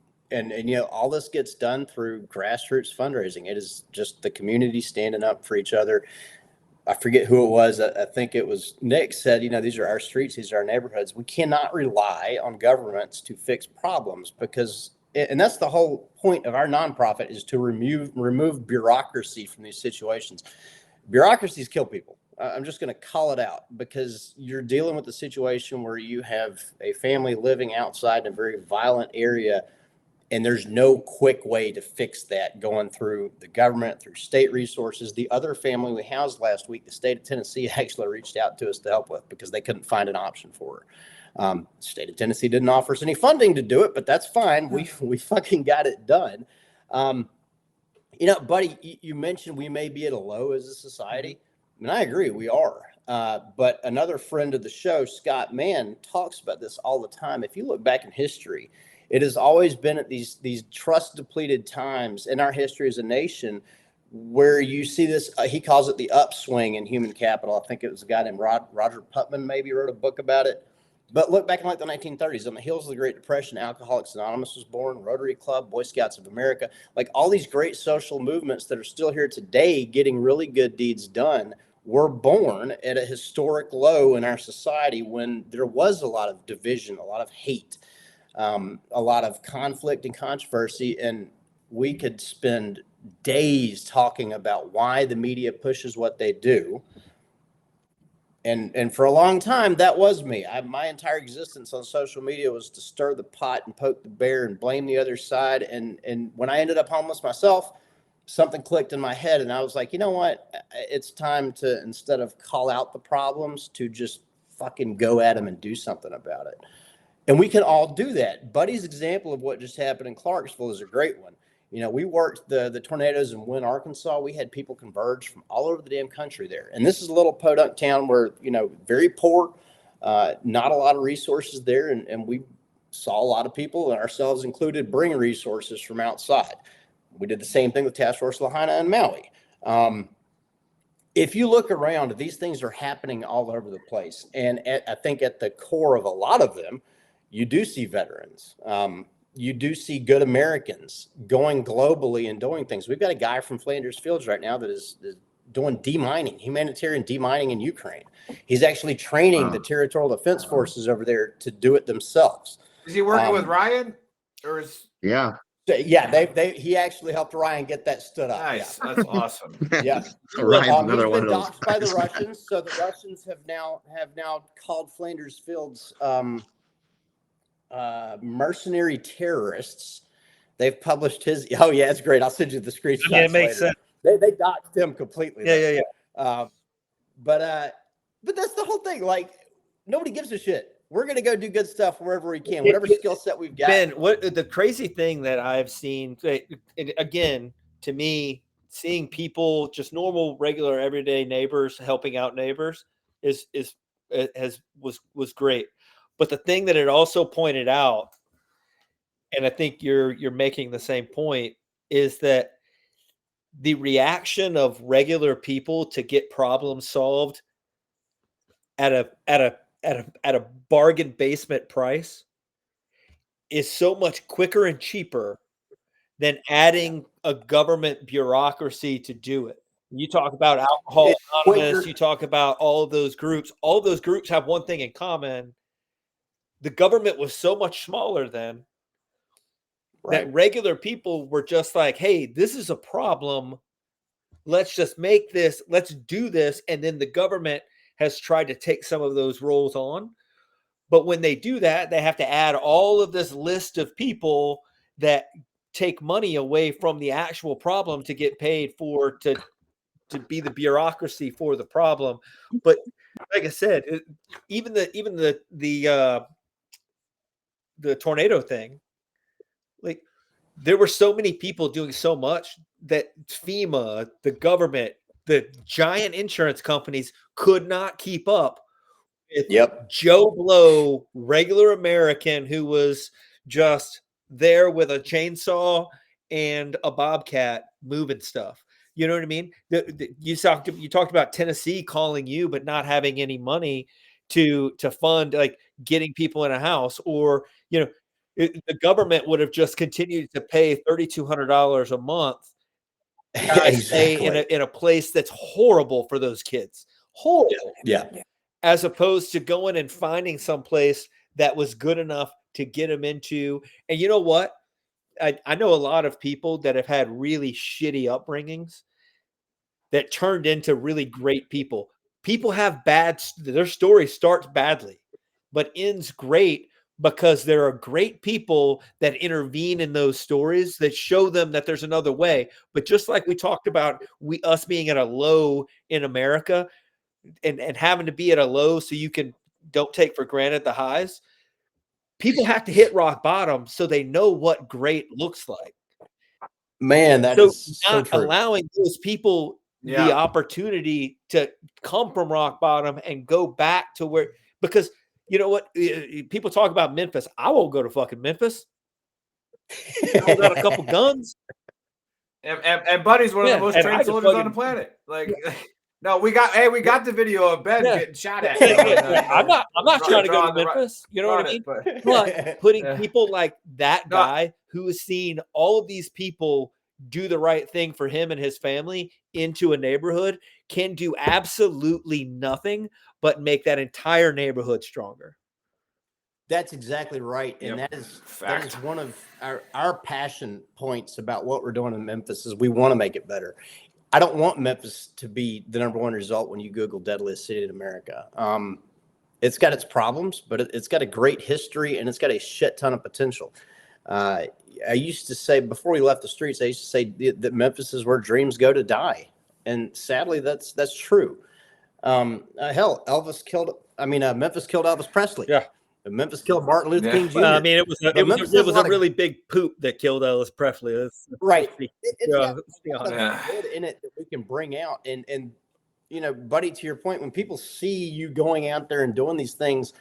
all this gets done through grassroots fundraising. It is just the community standing up for each other. I forget who it was. I think it was Nick said, these are our streets, these are our neighborhoods. We cannot rely on governments to fix problems, because, and that's the whole point of our nonprofit, is to remove bureaucracy from these situations. Bureaucracies kill people. I'm just going to call it out, because you're dealing with a situation where you have a family living outside in a very violent area, and there's no quick way to fix that going through the government, through state resources. The other family we housed last week, the state of Tennessee actually reached out to us to help with, because they couldn't find an option for her. State of Tennessee didn't offer us any funding to do it, but that's fine. We fucking got it done. Buddy, you mentioned we may be at a low as a society. I mean, I agree, we are. But another friend of the show, Scott Mann, talks about this all the time. If you look back in history, it has always been at these trust depleted times in our history as a nation where you see this. He calls it the upswing in human capital. I think it was a guy named Roger Putnam maybe wrote a book about it. But look back in like the 1930s, on the heels of the Great Depression, Alcoholics Anonymous was born, Rotary Club, Boy Scouts of America, like all these great social movements that are still here today getting really good deeds done were born at a historic low in our society when there was a lot of division, a lot of hate, a lot of conflict and controversy. And we could spend days talking about why the media pushes what they do. And for a long time, that was me. My entire existence on social media was to stir the pot and poke the bear and blame the other side. And when I ended up homeless myself, something clicked in my head, and I was like, you know what? It's time to, instead of call out the problems, to just fucking go at them and do something about it. And we can all do that. Buddy's example of what just happened in Clarksville is a great one. We worked the tornadoes in Wynne, Arkansas. We had people converge from all over the damn country there. And this is a little podunk town where, very poor, not a lot of resources there. And we saw a lot of people, and ourselves included, bring resources from outside. We did the same thing with Task Force Lahaina and Maui. If you look around, these things are happening all over the place. And I think at the core of a lot of them, you do see veterans. You do see good Americans going globally and doing things. We've got a guy from Flanders Fields right now that is doing demining, humanitarian demining in Ukraine. He's actually training the territorial defense forces over there to do it themselves. Is he working with Ryan? Or is he actually helped Ryan get that stood up. Nice. Yeah. That's awesome. Yeah. Ryan's another he's one been of those. doxxed by the Russians. So the Russians have now called Flanders Fields mercenary terrorists. They've published his. Oh yeah, it's great. I'll send you the screenshots. Yeah, it makes later. sense. They doxed him completely. Yeah. But that's the whole thing. Like, nobody gives a shit. We're gonna go do good stuff wherever we can, whatever skill set we've got. Ben, what the crazy thing that I've seen, again, to me, seeing people, just normal, regular, everyday neighbors helping out neighbors was great. But the thing that it also pointed out, and I think you're making the same point, is that the reaction of regular people to get problems solved at a bargain basement price is so much quicker and cheaper than adding a government bureaucracy to do it. You talk about Alcohol Anonymous, you talk about all of those groups. All of those groups have one thing in common. The government was so much smaller then that regular people were just like, hey, this is a problem. Let's just make this, let's do this. And then the government has tried to take some of those roles on. But when they do that, they have to add all of this list of people that take money away from the actual problem to get paid for, to be the bureaucracy for the problem. But like I said, even the tornado thing, like, there were so many people doing so much that FEMA, the government, the giant insurance companies could not keep up with Joe Blow, regular American, who was just there with a chainsaw and a bobcat moving stuff. You know what I mean? You talked about Tennessee calling you, but not having any money to fund, like, getting people in a house, or, the government would have just continued to pay $3,200 a month to stay in a place that's horrible for those kids. Horrible. Yeah. As opposed to going and finding some place that was good enough to get them into. And you know what? I know a lot of people that have had really shitty upbringings that turned into really great people. people have their story starts badly, but ends great because there are great people that intervene in those stories that show them that there's another way. But just like we talked about, us being at a low in America and having to be at a low so you don't take for granted the highs. People have to hit rock bottom so they know what great looks like. Man, that is so true. Allowing those people the opportunity to come from rock bottom and go back to where, because you know what? People talk about Memphis. I won't go to fucking Memphis. I got a couple guns. And Buddy's one of the most trained soldiers on the planet. Like, no, we got the video of Ben getting shot at. I'm not trying to go to Memphis. You know what I mean? But putting people like that guy who has seen all of these people do the right thing for him and his family into a neighborhood can do absolutely nothing but make that entire neighborhood stronger. That's exactly right. And that is one of our passion points about what we're doing in Memphis is we want to make it better. I don't want Memphis to be the #1 result when you Google deadliest city in America. It's got its problems, but it's got a great history and it's got a shit ton of potential. I used to say before we left the streets, I used to say that Memphis is where dreams go to die. And sadly, that's true. Hell, Memphis killed Elvis Presley. Yeah. Memphis killed Martin Luther King Jr. I mean, it was a really big poop that killed Elvis Presley. Right. It's got good in it that we can bring out. And you know, Buddy, to your point, when people see you going out there and doing these things,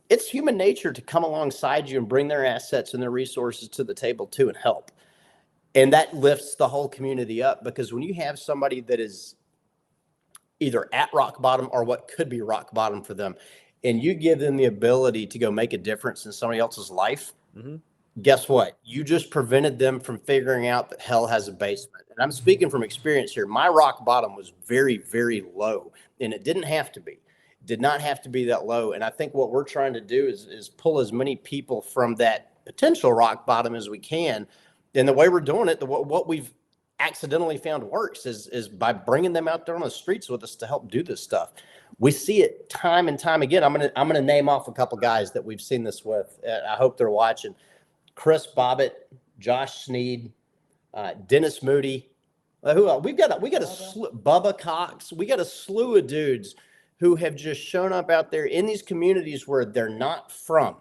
it's human nature to come alongside you and bring their assets and their resources to the table too and help. And that lifts the whole community up, because when you have somebody that is either at rock bottom or what could be rock bottom for them, and you give them the ability to go make a difference in somebody else's life, guess what? You just prevented them from figuring out that hell has a basement. And I'm speaking from experience here. My rock bottom was very, very low, and it didn't have to be. It did not have to be that low. And I think what we're trying to do is pull as many people from that potential rock bottom as we can. And the way we're doing it, what we've accidentally found works is by bringing them out there on the streets with us to help do this stuff. We see it time and time again. I'm gonna name off a couple guys that we've seen this with. I hope they're watching. Chris Bobbitt, Josh Sneed, Dennis Moody. Who else? We got a Bubba Cox. We got a slew of dudes who have just shown up out there in these communities where they're not from.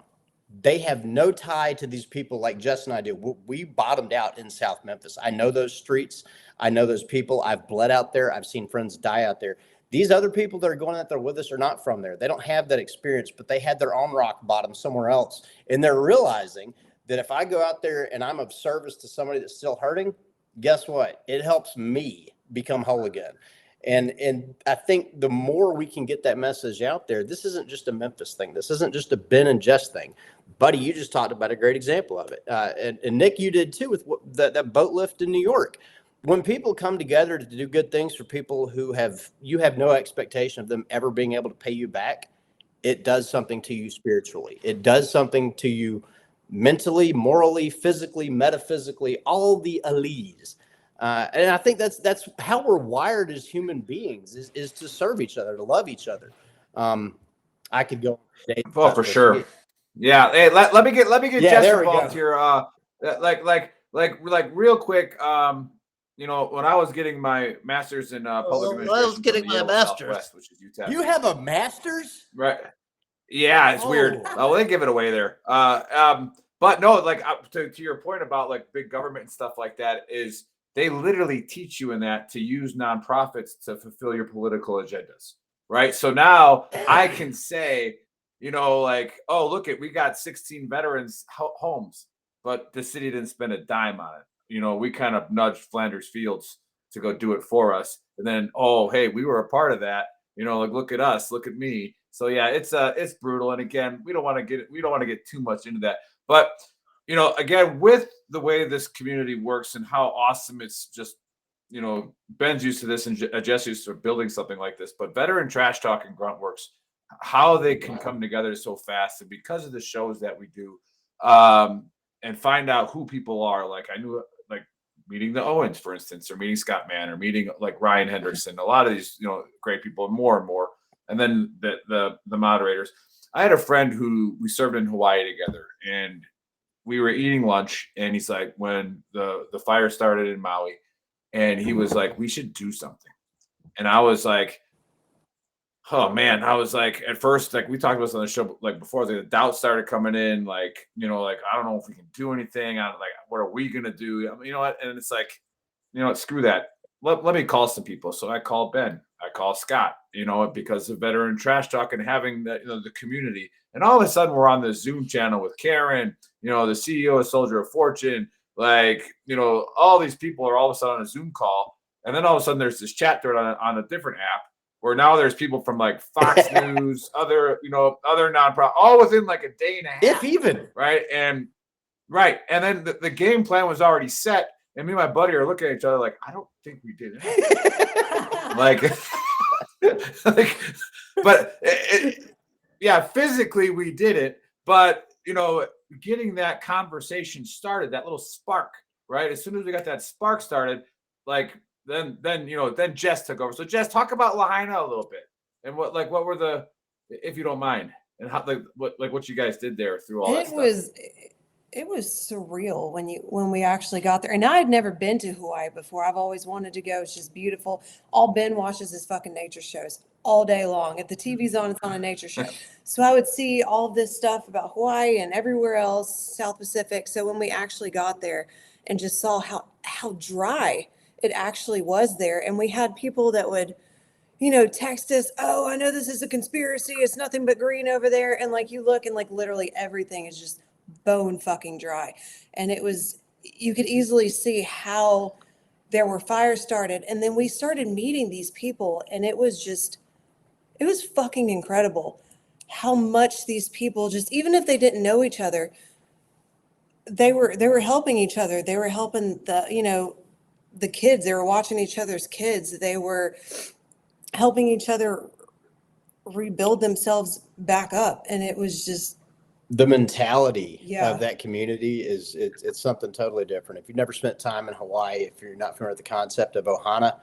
They have no tie to these people like Jess and I do. We bottomed out in South Memphis. I know those streets. I know those people. I've bled out there. I've seen friends die out there. These other people that are going out there with us are not from there. They don't have that experience, but they had their own rock bottom somewhere else. And they're realizing that if I go out there and I'm of service to somebody that's still hurting, guess what? It helps me become whole again. And I think the more we can get that message out there, this isn't just a Memphis thing. This isn't just a Ben and Jess thing. Buddy, you just talked about a great example of it. And Nick, you did too with that boat lift in New York. When people come together to do good things for people who you have no expectation of them ever being able to pay you back, it does something to you spiritually. It does something to you mentally, morally, physically, metaphysically, all the alleles. And I think that's how we're wired as human beings is to serve each other, to love each other. I could go. Oh, for sure. Yeah. Hey, let me get Jess involved here. Like real quick. You know, when I was getting my master's in public administration, I was getting my master's, which is UTEP. You have a master's, right? Yeah, it's weird. Oh, they give it away there. But no, like to your point about like big government and stuff like that, is they literally teach you in that to use nonprofits to fulfill your political agendas, right? So now I can say, you know, like, oh, look we got 16 veterans homes, but the city didn't spend a dime on it. You know, we kind of nudged Flanders Fields to go do it for us. And then, oh, hey, we were a part of that. You know, like, look at us, look at me. So yeah, it's brutal. And again, we don't want to get too much into that. But, you know, again, with the way this community works and how awesome it's just, you know, Ben's used to this and Jess used to building something like this, but Veteran Trash Talk and Gruntworks, how they can come together so fast. And because of the shows that we do, and find out who people are. Like I knew, like meeting the Owens, for instance, or meeting Scott Mann, or meeting like Ryan Hendrickson, a lot of these, you know, great people, and more. and then the moderators. I had a friend who we served in Hawaii together, and we were eating lunch, and he's like, when the fire started in Maui, and he was like, we should do something. And I was like, oh man, I was like, at first, like we talked about this on the show, like before, the doubts started coming in, like, you know, like, I don't know if we can do anything. I like, what are we going to do? I mean, you know what? And it's like, you know what, screw that. Let me call some people. So I called Ben, I called Scott, you know, because of Veteran Trash Talk and having the, you know, the community. And all of a sudden we're on the Zoom channel with Karen, you know, the CEO of Soldier of Fortune, like, you know, all these people are all of a sudden on a Zoom call. And then all of a sudden there's this chat thread on a different app where now there's people from like Fox News, other, you know, other nonprofit, all within like a day and a half. If even. Right. And then the game plan was already set. And me and my buddy are looking at each other like, I don't think we did it. like, but yeah, physically we did it. But, you know, getting that conversation started, that little spark, right? As soon as we got that spark started, like, then you know, then Jess took over. So Jess, talk about Lahaina a little bit, and what were the, if you don't mind, and how what you guys did there through all that stuff. It was surreal when we actually got there. And I had never been to Hawaii before. I've always wanted to go. It's just beautiful. All Ben watches is fucking nature shows all day long. If the TV's on, it's on a nature show. So I would see all of this stuff about Hawaii and everywhere else, South Pacific. So when we actually got there and just saw how dry it actually was there, and we had people that would, you know, text us, oh, I know this is a conspiracy. It's nothing but green over there. And like you look and like literally everything is just bone fucking dry. And it was, you could easily see how there were fires started. And then we started meeting these people, and it was fucking incredible how much these people, just even if they didn't know each other, they were helping each other. They were helping the kids. They were watching each other's kids. They were helping each other rebuild themselves back up. And it was just, the mentality of that community it's something totally different. If you've never spent time in Hawaii, if you're not familiar with the concept of Ohana,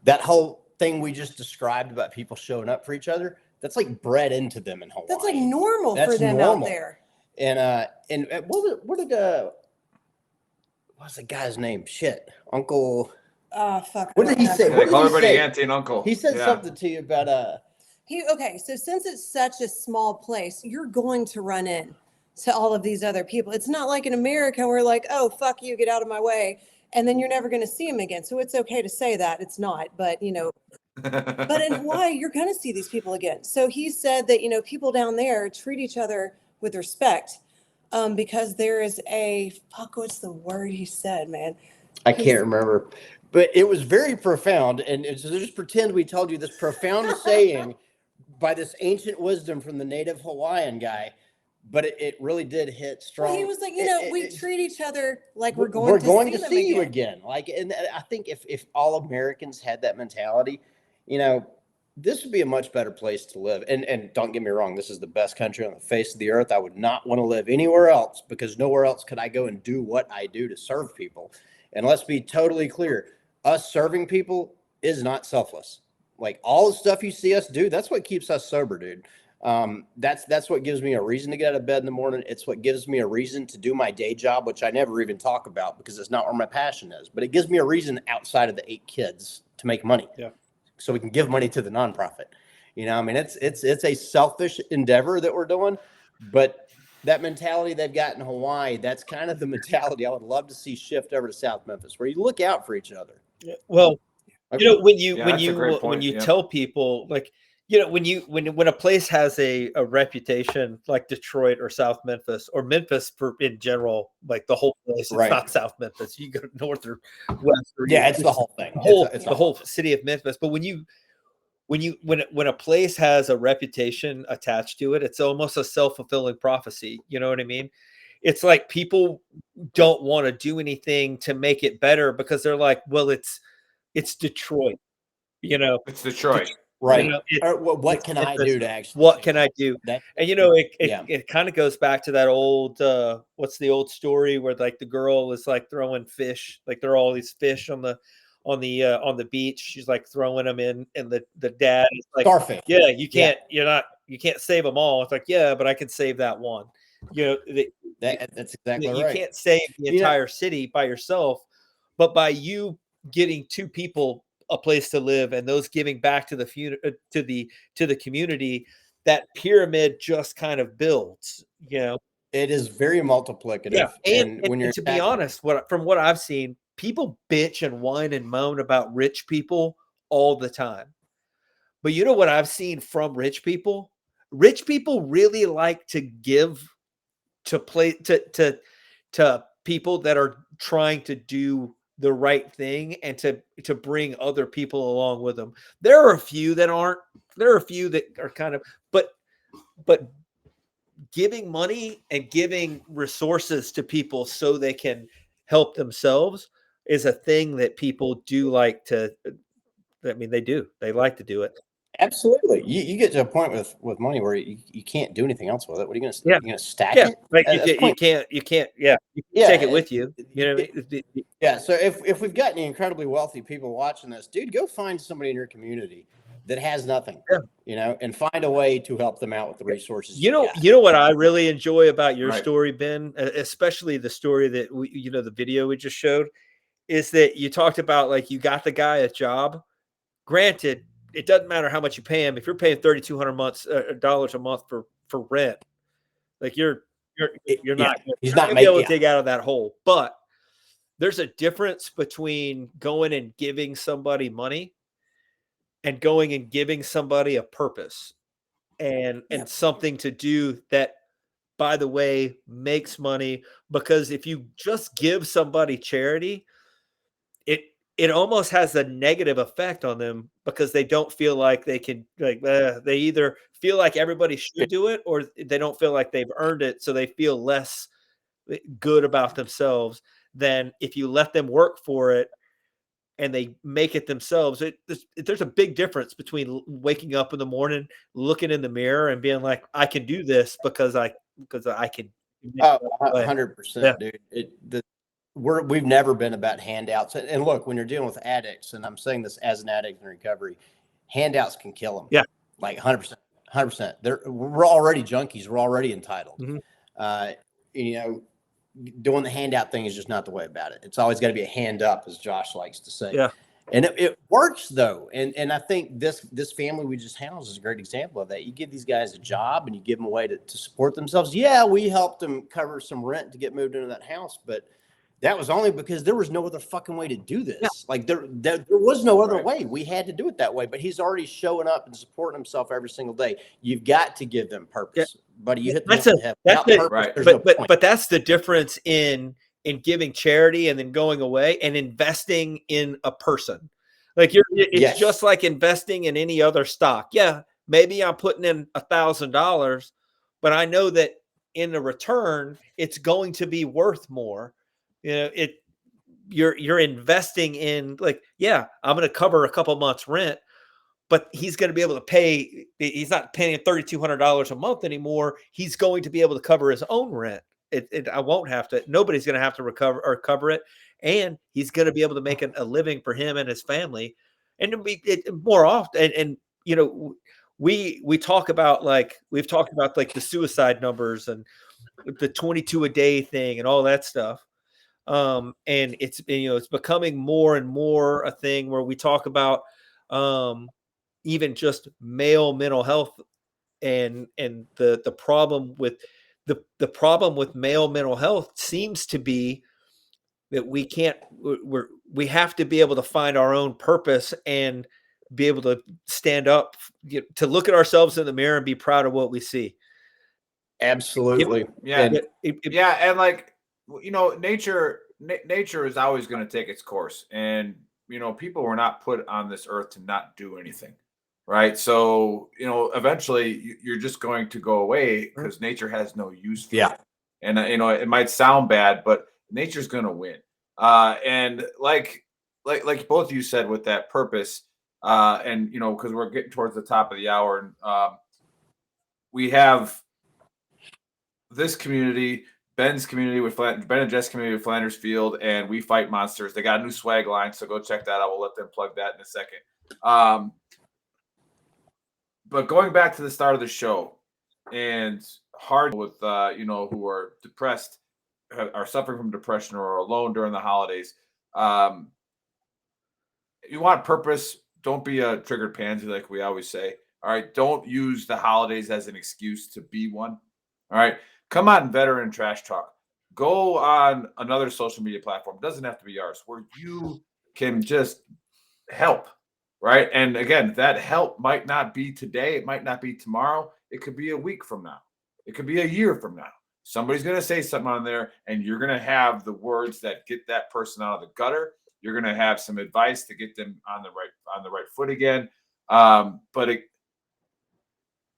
that whole thing we just described about people showing up for each other, that's like bred into them in Hawaii. That's like normal for them out there. And what's the guy's name? Shit, Uncle. Fuck. What did he say? They call everybody auntie and uncle. He said something to you about Okay, so since it's such a small place, you're going to run in to all of these other people. It's not like in America where like, oh, fuck you, get out of my way, and then you're never going to see them again. So it's okay to say that. It's not, but you know, but in Hawaii, you're going to see these people again. So he said that, you know, people down there treat each other with respect because there is what's the word he said, man? I can't remember, but it was very profound. And so just pretend we told you this profound saying by this ancient wisdom from the native Hawaiian guy, but it really did hit strong. Well, he was like, you know, we treat each other like we're going to see you again. Like, and I think if all Americans had that mentality, you know, this would be a much better place to live. And don't get me wrong, this is the best country on the face of the earth. I would not want to live anywhere else because nowhere else could I go and do what I do to serve people. And let's be totally clear, us serving people is not selfless. Like all the stuff you see us do, that's what keeps us sober, dude. That's what gives me a reason to get out of bed in the morning. It's what gives me a reason to do my day job, which I never even talk about because it's not where my passion is. But it gives me a reason outside of the 8 kids to make money. Yeah. So we can give money to the nonprofit. You know, I mean, it's a selfish endeavor that we're doing, but that mentality they've got in Hawaii, that's kind of the mentality I would love to see shift over to South Memphis, where you look out for each other. Yeah. Well, you know, when you tell people, like, you know, when a place has a reputation like Detroit or South Memphis or Memphis in general, like the whole place, it's not South Memphis. You go north or west. Or it's the whole thing. It's the whole city of Memphis. But when a place has a reputation attached to it, it's almost a self-fulfilling prophecy. You know what I mean? It's like people don't want to do anything to make it better because they're like, well, it's Detroit, you know, it's Detroit. Right. You know, what can I do to actually? What can I do? And you know, it kind of goes back to that old what's the old story where like the girl is like throwing fish, like there are all these fish on on the beach. She's like throwing them in, and the dad is like, Starfish. yeah, you can't, you can't save them all. It's like, yeah, but I can save that one. That's exactly you right. can't save the entire city by yourself, but by you getting two people a place to live and those giving back to the community, that pyramid just kind of builds. It is very multiplicative. Yeah, and when you're to be honest, from what I've seen, people bitch and whine and moan about rich people all the time. But you know what I've seen from rich people? Rich people really like to give to people that are trying to do the right thing and to bring other people along with them. There are a few that aren't. There are a few that are kind of, but giving money and giving resources to people so they can help themselves is a thing that people do like to. I mean, they like to do it. Absolutely. You get to a point with money where you can't do anything else with it. What are you going to Yeah. You going to stack Yeah, it? like you can't. Yeah, you can take it with you. You know what I mean? Yeah. So if we've got any incredibly wealthy people watching this, dude, go find somebody in your community that has nothing. And find a way to help them out with the resources. You know what I really enjoy about your story, Ben, especially the story that the video we just showed, is that you talked about like you got the guy a job. Granted, it doesn't matter how much you pay him. If you're paying $3,200 a month for rent, like you're not gonna be able to dig out of that hole. But there's a difference between going and giving somebody money and going and giving somebody a purpose and something to do that, by the way, makes money. Because if you just give somebody charity, it almost has a negative effect on them because they don't feel like they can, like, they either feel like everybody should do it or they don't feel like they've earned it. So they feel less good about themselves than if you let them work for it and they make it themselves. There's a big difference between waking up in the morning, looking in the mirror and being like, I can do this because I can. 100%, dude. We've never been about handouts. And look, when you're dealing with addicts, and I'm saying this as an addict in recovery, handouts can kill them. Yeah. Like 100%. We're already junkies. We're already entitled. Doing the handout thing is just not the way about it. It's always got to be a hand up, as Josh likes to say. Yeah. And it works though. And I think this family we just housed is a great example of that. You give these guys a job and you give them a way to support themselves. Yeah, we helped them cover some rent to get moved into that house, but that was only because there was no other fucking way to do this. Yeah. Like there was no other way. We had to do it that way. But he's already showing up and supporting himself every single day. You've got to give them purpose. Buddy, you hit the but that's the difference in giving charity and then going away and investing in a person. Like it's just like investing in any other stock. Yeah, maybe I'm putting in $1,000, but I know that in the return, it's going to be worth more. You're investing in, like, yeah, I'm going to cover a couple months rent, but he's going to be able to pay. He's not paying $3,200 a month anymore. He's going to be able to cover his own rent. I won't have to. Nobody's going to have to cover it, and he's going to be able to make a living for him and his family. And more often, and we talk about, like, we've talked about like the suicide numbers and the 22 a day thing and all that stuff. And it's becoming more and more a thing where we talk about even just male mental health and the problem with the problem with male mental health seems to be that we have to be able to find our own purpose and be able to stand up, to look at ourselves in the mirror and be proud of what we see. Absolutely. Yeah. And like, nature is always going to take its course. And, people were not put on this earth to not do anything. Right. So, eventually you're just going to go away because nature has no use for it. And, it might sound bad, but nature's going to win. And like both of you said with that purpose, and, because we're getting towards the top of the hour, and we have this community Ben's community with Ben and Jess community with Flanders Field and We Fight Monsters. They got a new swag line, so go check that out. We'll let them plug that in a second. But going back to the start of the show, and hard with who are depressed, are suffering from depression, or alone during the holidays. You want purpose. Don't be a triggered pansy, like we always say. All right. Don't use the holidays as an excuse to be one. All right. Come on, Veteran Trash Talk. Go on another social media platform. Doesn't have to be ours, where you can just help. Right. And again, that help might not be today. It might not be tomorrow. It could be a week from now. It could be a year from now. Somebody's going to say something on there, and you're going to have the words that get that person out of the gutter. You're going to have some advice to get them on the right foot again. But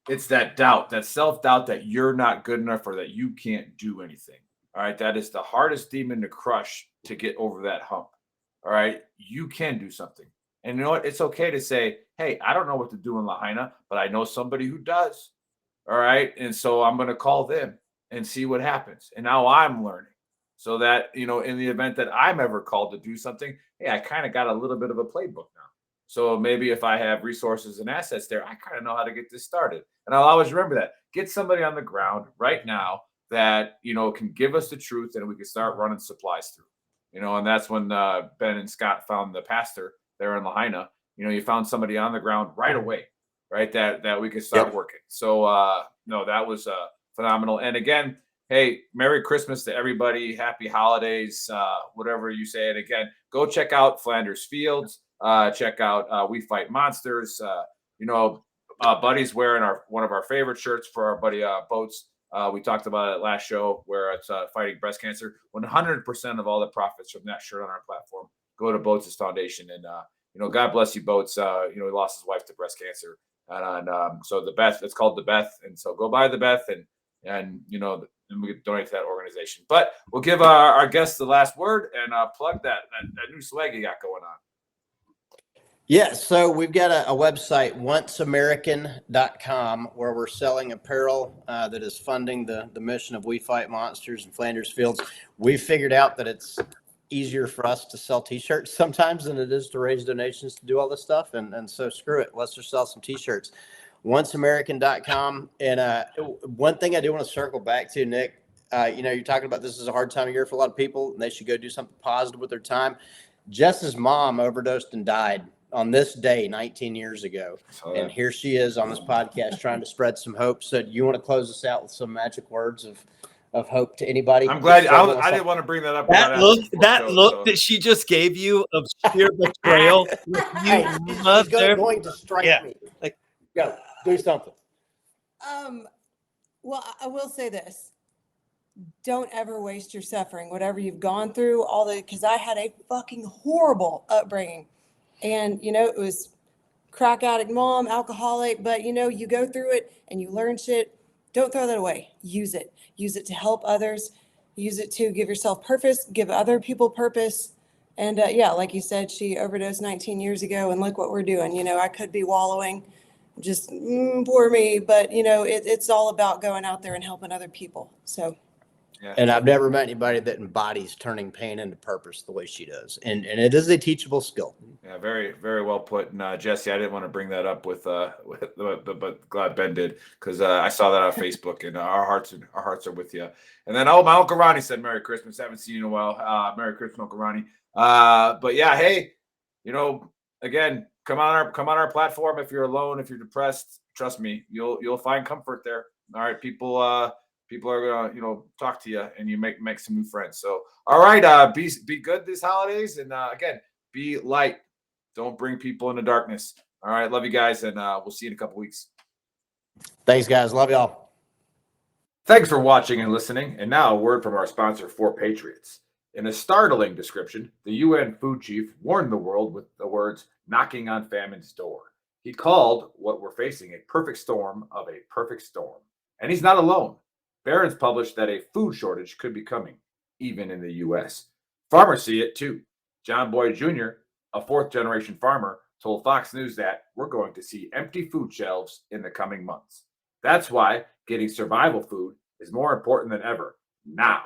it's that doubt, that self-doubt that you're not good enough or that you can't do anything. All right. That is the hardest demon to crush, to get over that hump. All right. You can do something. And you know what? It's okay to say, hey, I don't know what to do in Lahaina, but I know somebody who does. All right. And so I'm going to call them and see what happens. And now I'm learning, so that, in the event that I'm ever called to do something, hey, I kind of got a little bit of a playbook now. So maybe if I have resources and assets there, I kind of know how to get this started. And I'll always remember that. Get somebody on the ground right now that, can give us the truth, and we can start running supplies through. And that's when Ben and Scott found the pastor there in Lahaina. You found somebody on the ground right away, right? That we could start working. So no, that was phenomenal. And again, hey, Merry Christmas to everybody. Happy holidays, whatever you say. And again, go check out Flanders Fields. Check out We Fight Monsters. Buddy's wearing one of our favorite shirts for our buddy Boats. We talked about it last show, where it's fighting breast cancer. 100% of all the profits from that shirt on our platform go to Boats' foundation. And God bless you, Boats. He lost his wife to breast cancer, and so the Beth, it's called the Beth, and so go buy the Beth, and and we can donate to that organization. But we'll give our guests the last word and plug that new swag you got going on. Yeah, so we've got a website, onceamerican.com, where we're selling apparel that is funding the mission of We Fight Monsters and Flanders Fields. We've figured out that it's easier for us to sell T-shirts sometimes than it is to raise donations to do all this stuff. And so screw it. Let's just sell some T-shirts. onceamerican.com. And one thing I do want to circle back to, Nick, you're talking about this is a hard time of year for a lot of people, and they should go do something positive with their time. Jess's mom overdosed and died on this day 19 years ago. And here she is on this podcast trying to spread some hope. So do you want to close us out with some magic words of hope to anybody? I'm glad I didn't want to bring that up. That look that she just gave you of sheer betrayal. She's going to strike me. Like, go do something. Well, I will say this. Don't ever waste your suffering, whatever you've gone through, because I had a fucking horrible upbringing. And, it was crack addict mom, alcoholic, but, you go through it and you learn shit. Don't throw that away. Use it. Use it to help others. Use it to give yourself purpose, give other people purpose. And, like you said, she overdosed 19 years ago, and look what we're doing. I could be wallowing, just poor me, but, it's all about going out there and helping other people. So. Yeah. And I've never met anybody that embodies turning pain into purpose the way she does. And it is a teachable skill. Yeah, very, very well put. And Jesse, I didn't want to bring that up but glad Ben did, because I saw that on Facebook, and our hearts are with you. And then, my Uncle Ronnie said Merry Christmas. Haven't seen you in a while. Merry Christmas, Uncle Ronnie. But yeah, hey, again, come on our platform. If you're alone, if you're depressed, trust me, you'll find comfort there. All right, people are gonna talk to you, and you make some new friends. So all right, be good these holidays, and again, be light. Don't bring people into darkness. All right, love you guys, and we'll see you in a couple weeks. Thanks, guys. Love y'all. Thanks for watching and listening. And now a word from our sponsor, For Patriots. In a startling description, the UN food chief warned the world with the words "knocking on famine's door." He called what we're facing a perfect storm of a perfect storm, and he's not alone. Barron's published that a food shortage could be coming, even in the U.S. Farmers see it too. John Boyd Jr., a fourth-generation farmer, told Fox News that we're going to see empty food shelves in the coming months. That's why getting survival food is more important than ever, now.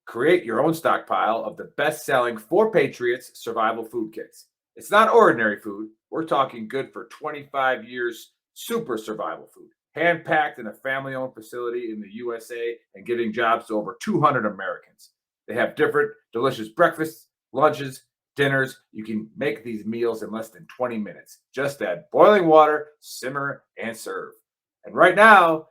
Create your own stockpile of the best-selling 4 Patriots survival food kits. It's not ordinary food. We're talking good for 25 years super survival food. Hand-packed in a family-owned facility in the USA and giving jobs to over 200 Americans. They have different delicious breakfasts, lunches, dinners. You can make these meals in less than 20 minutes. Just add boiling water, simmer, and serve. And right now,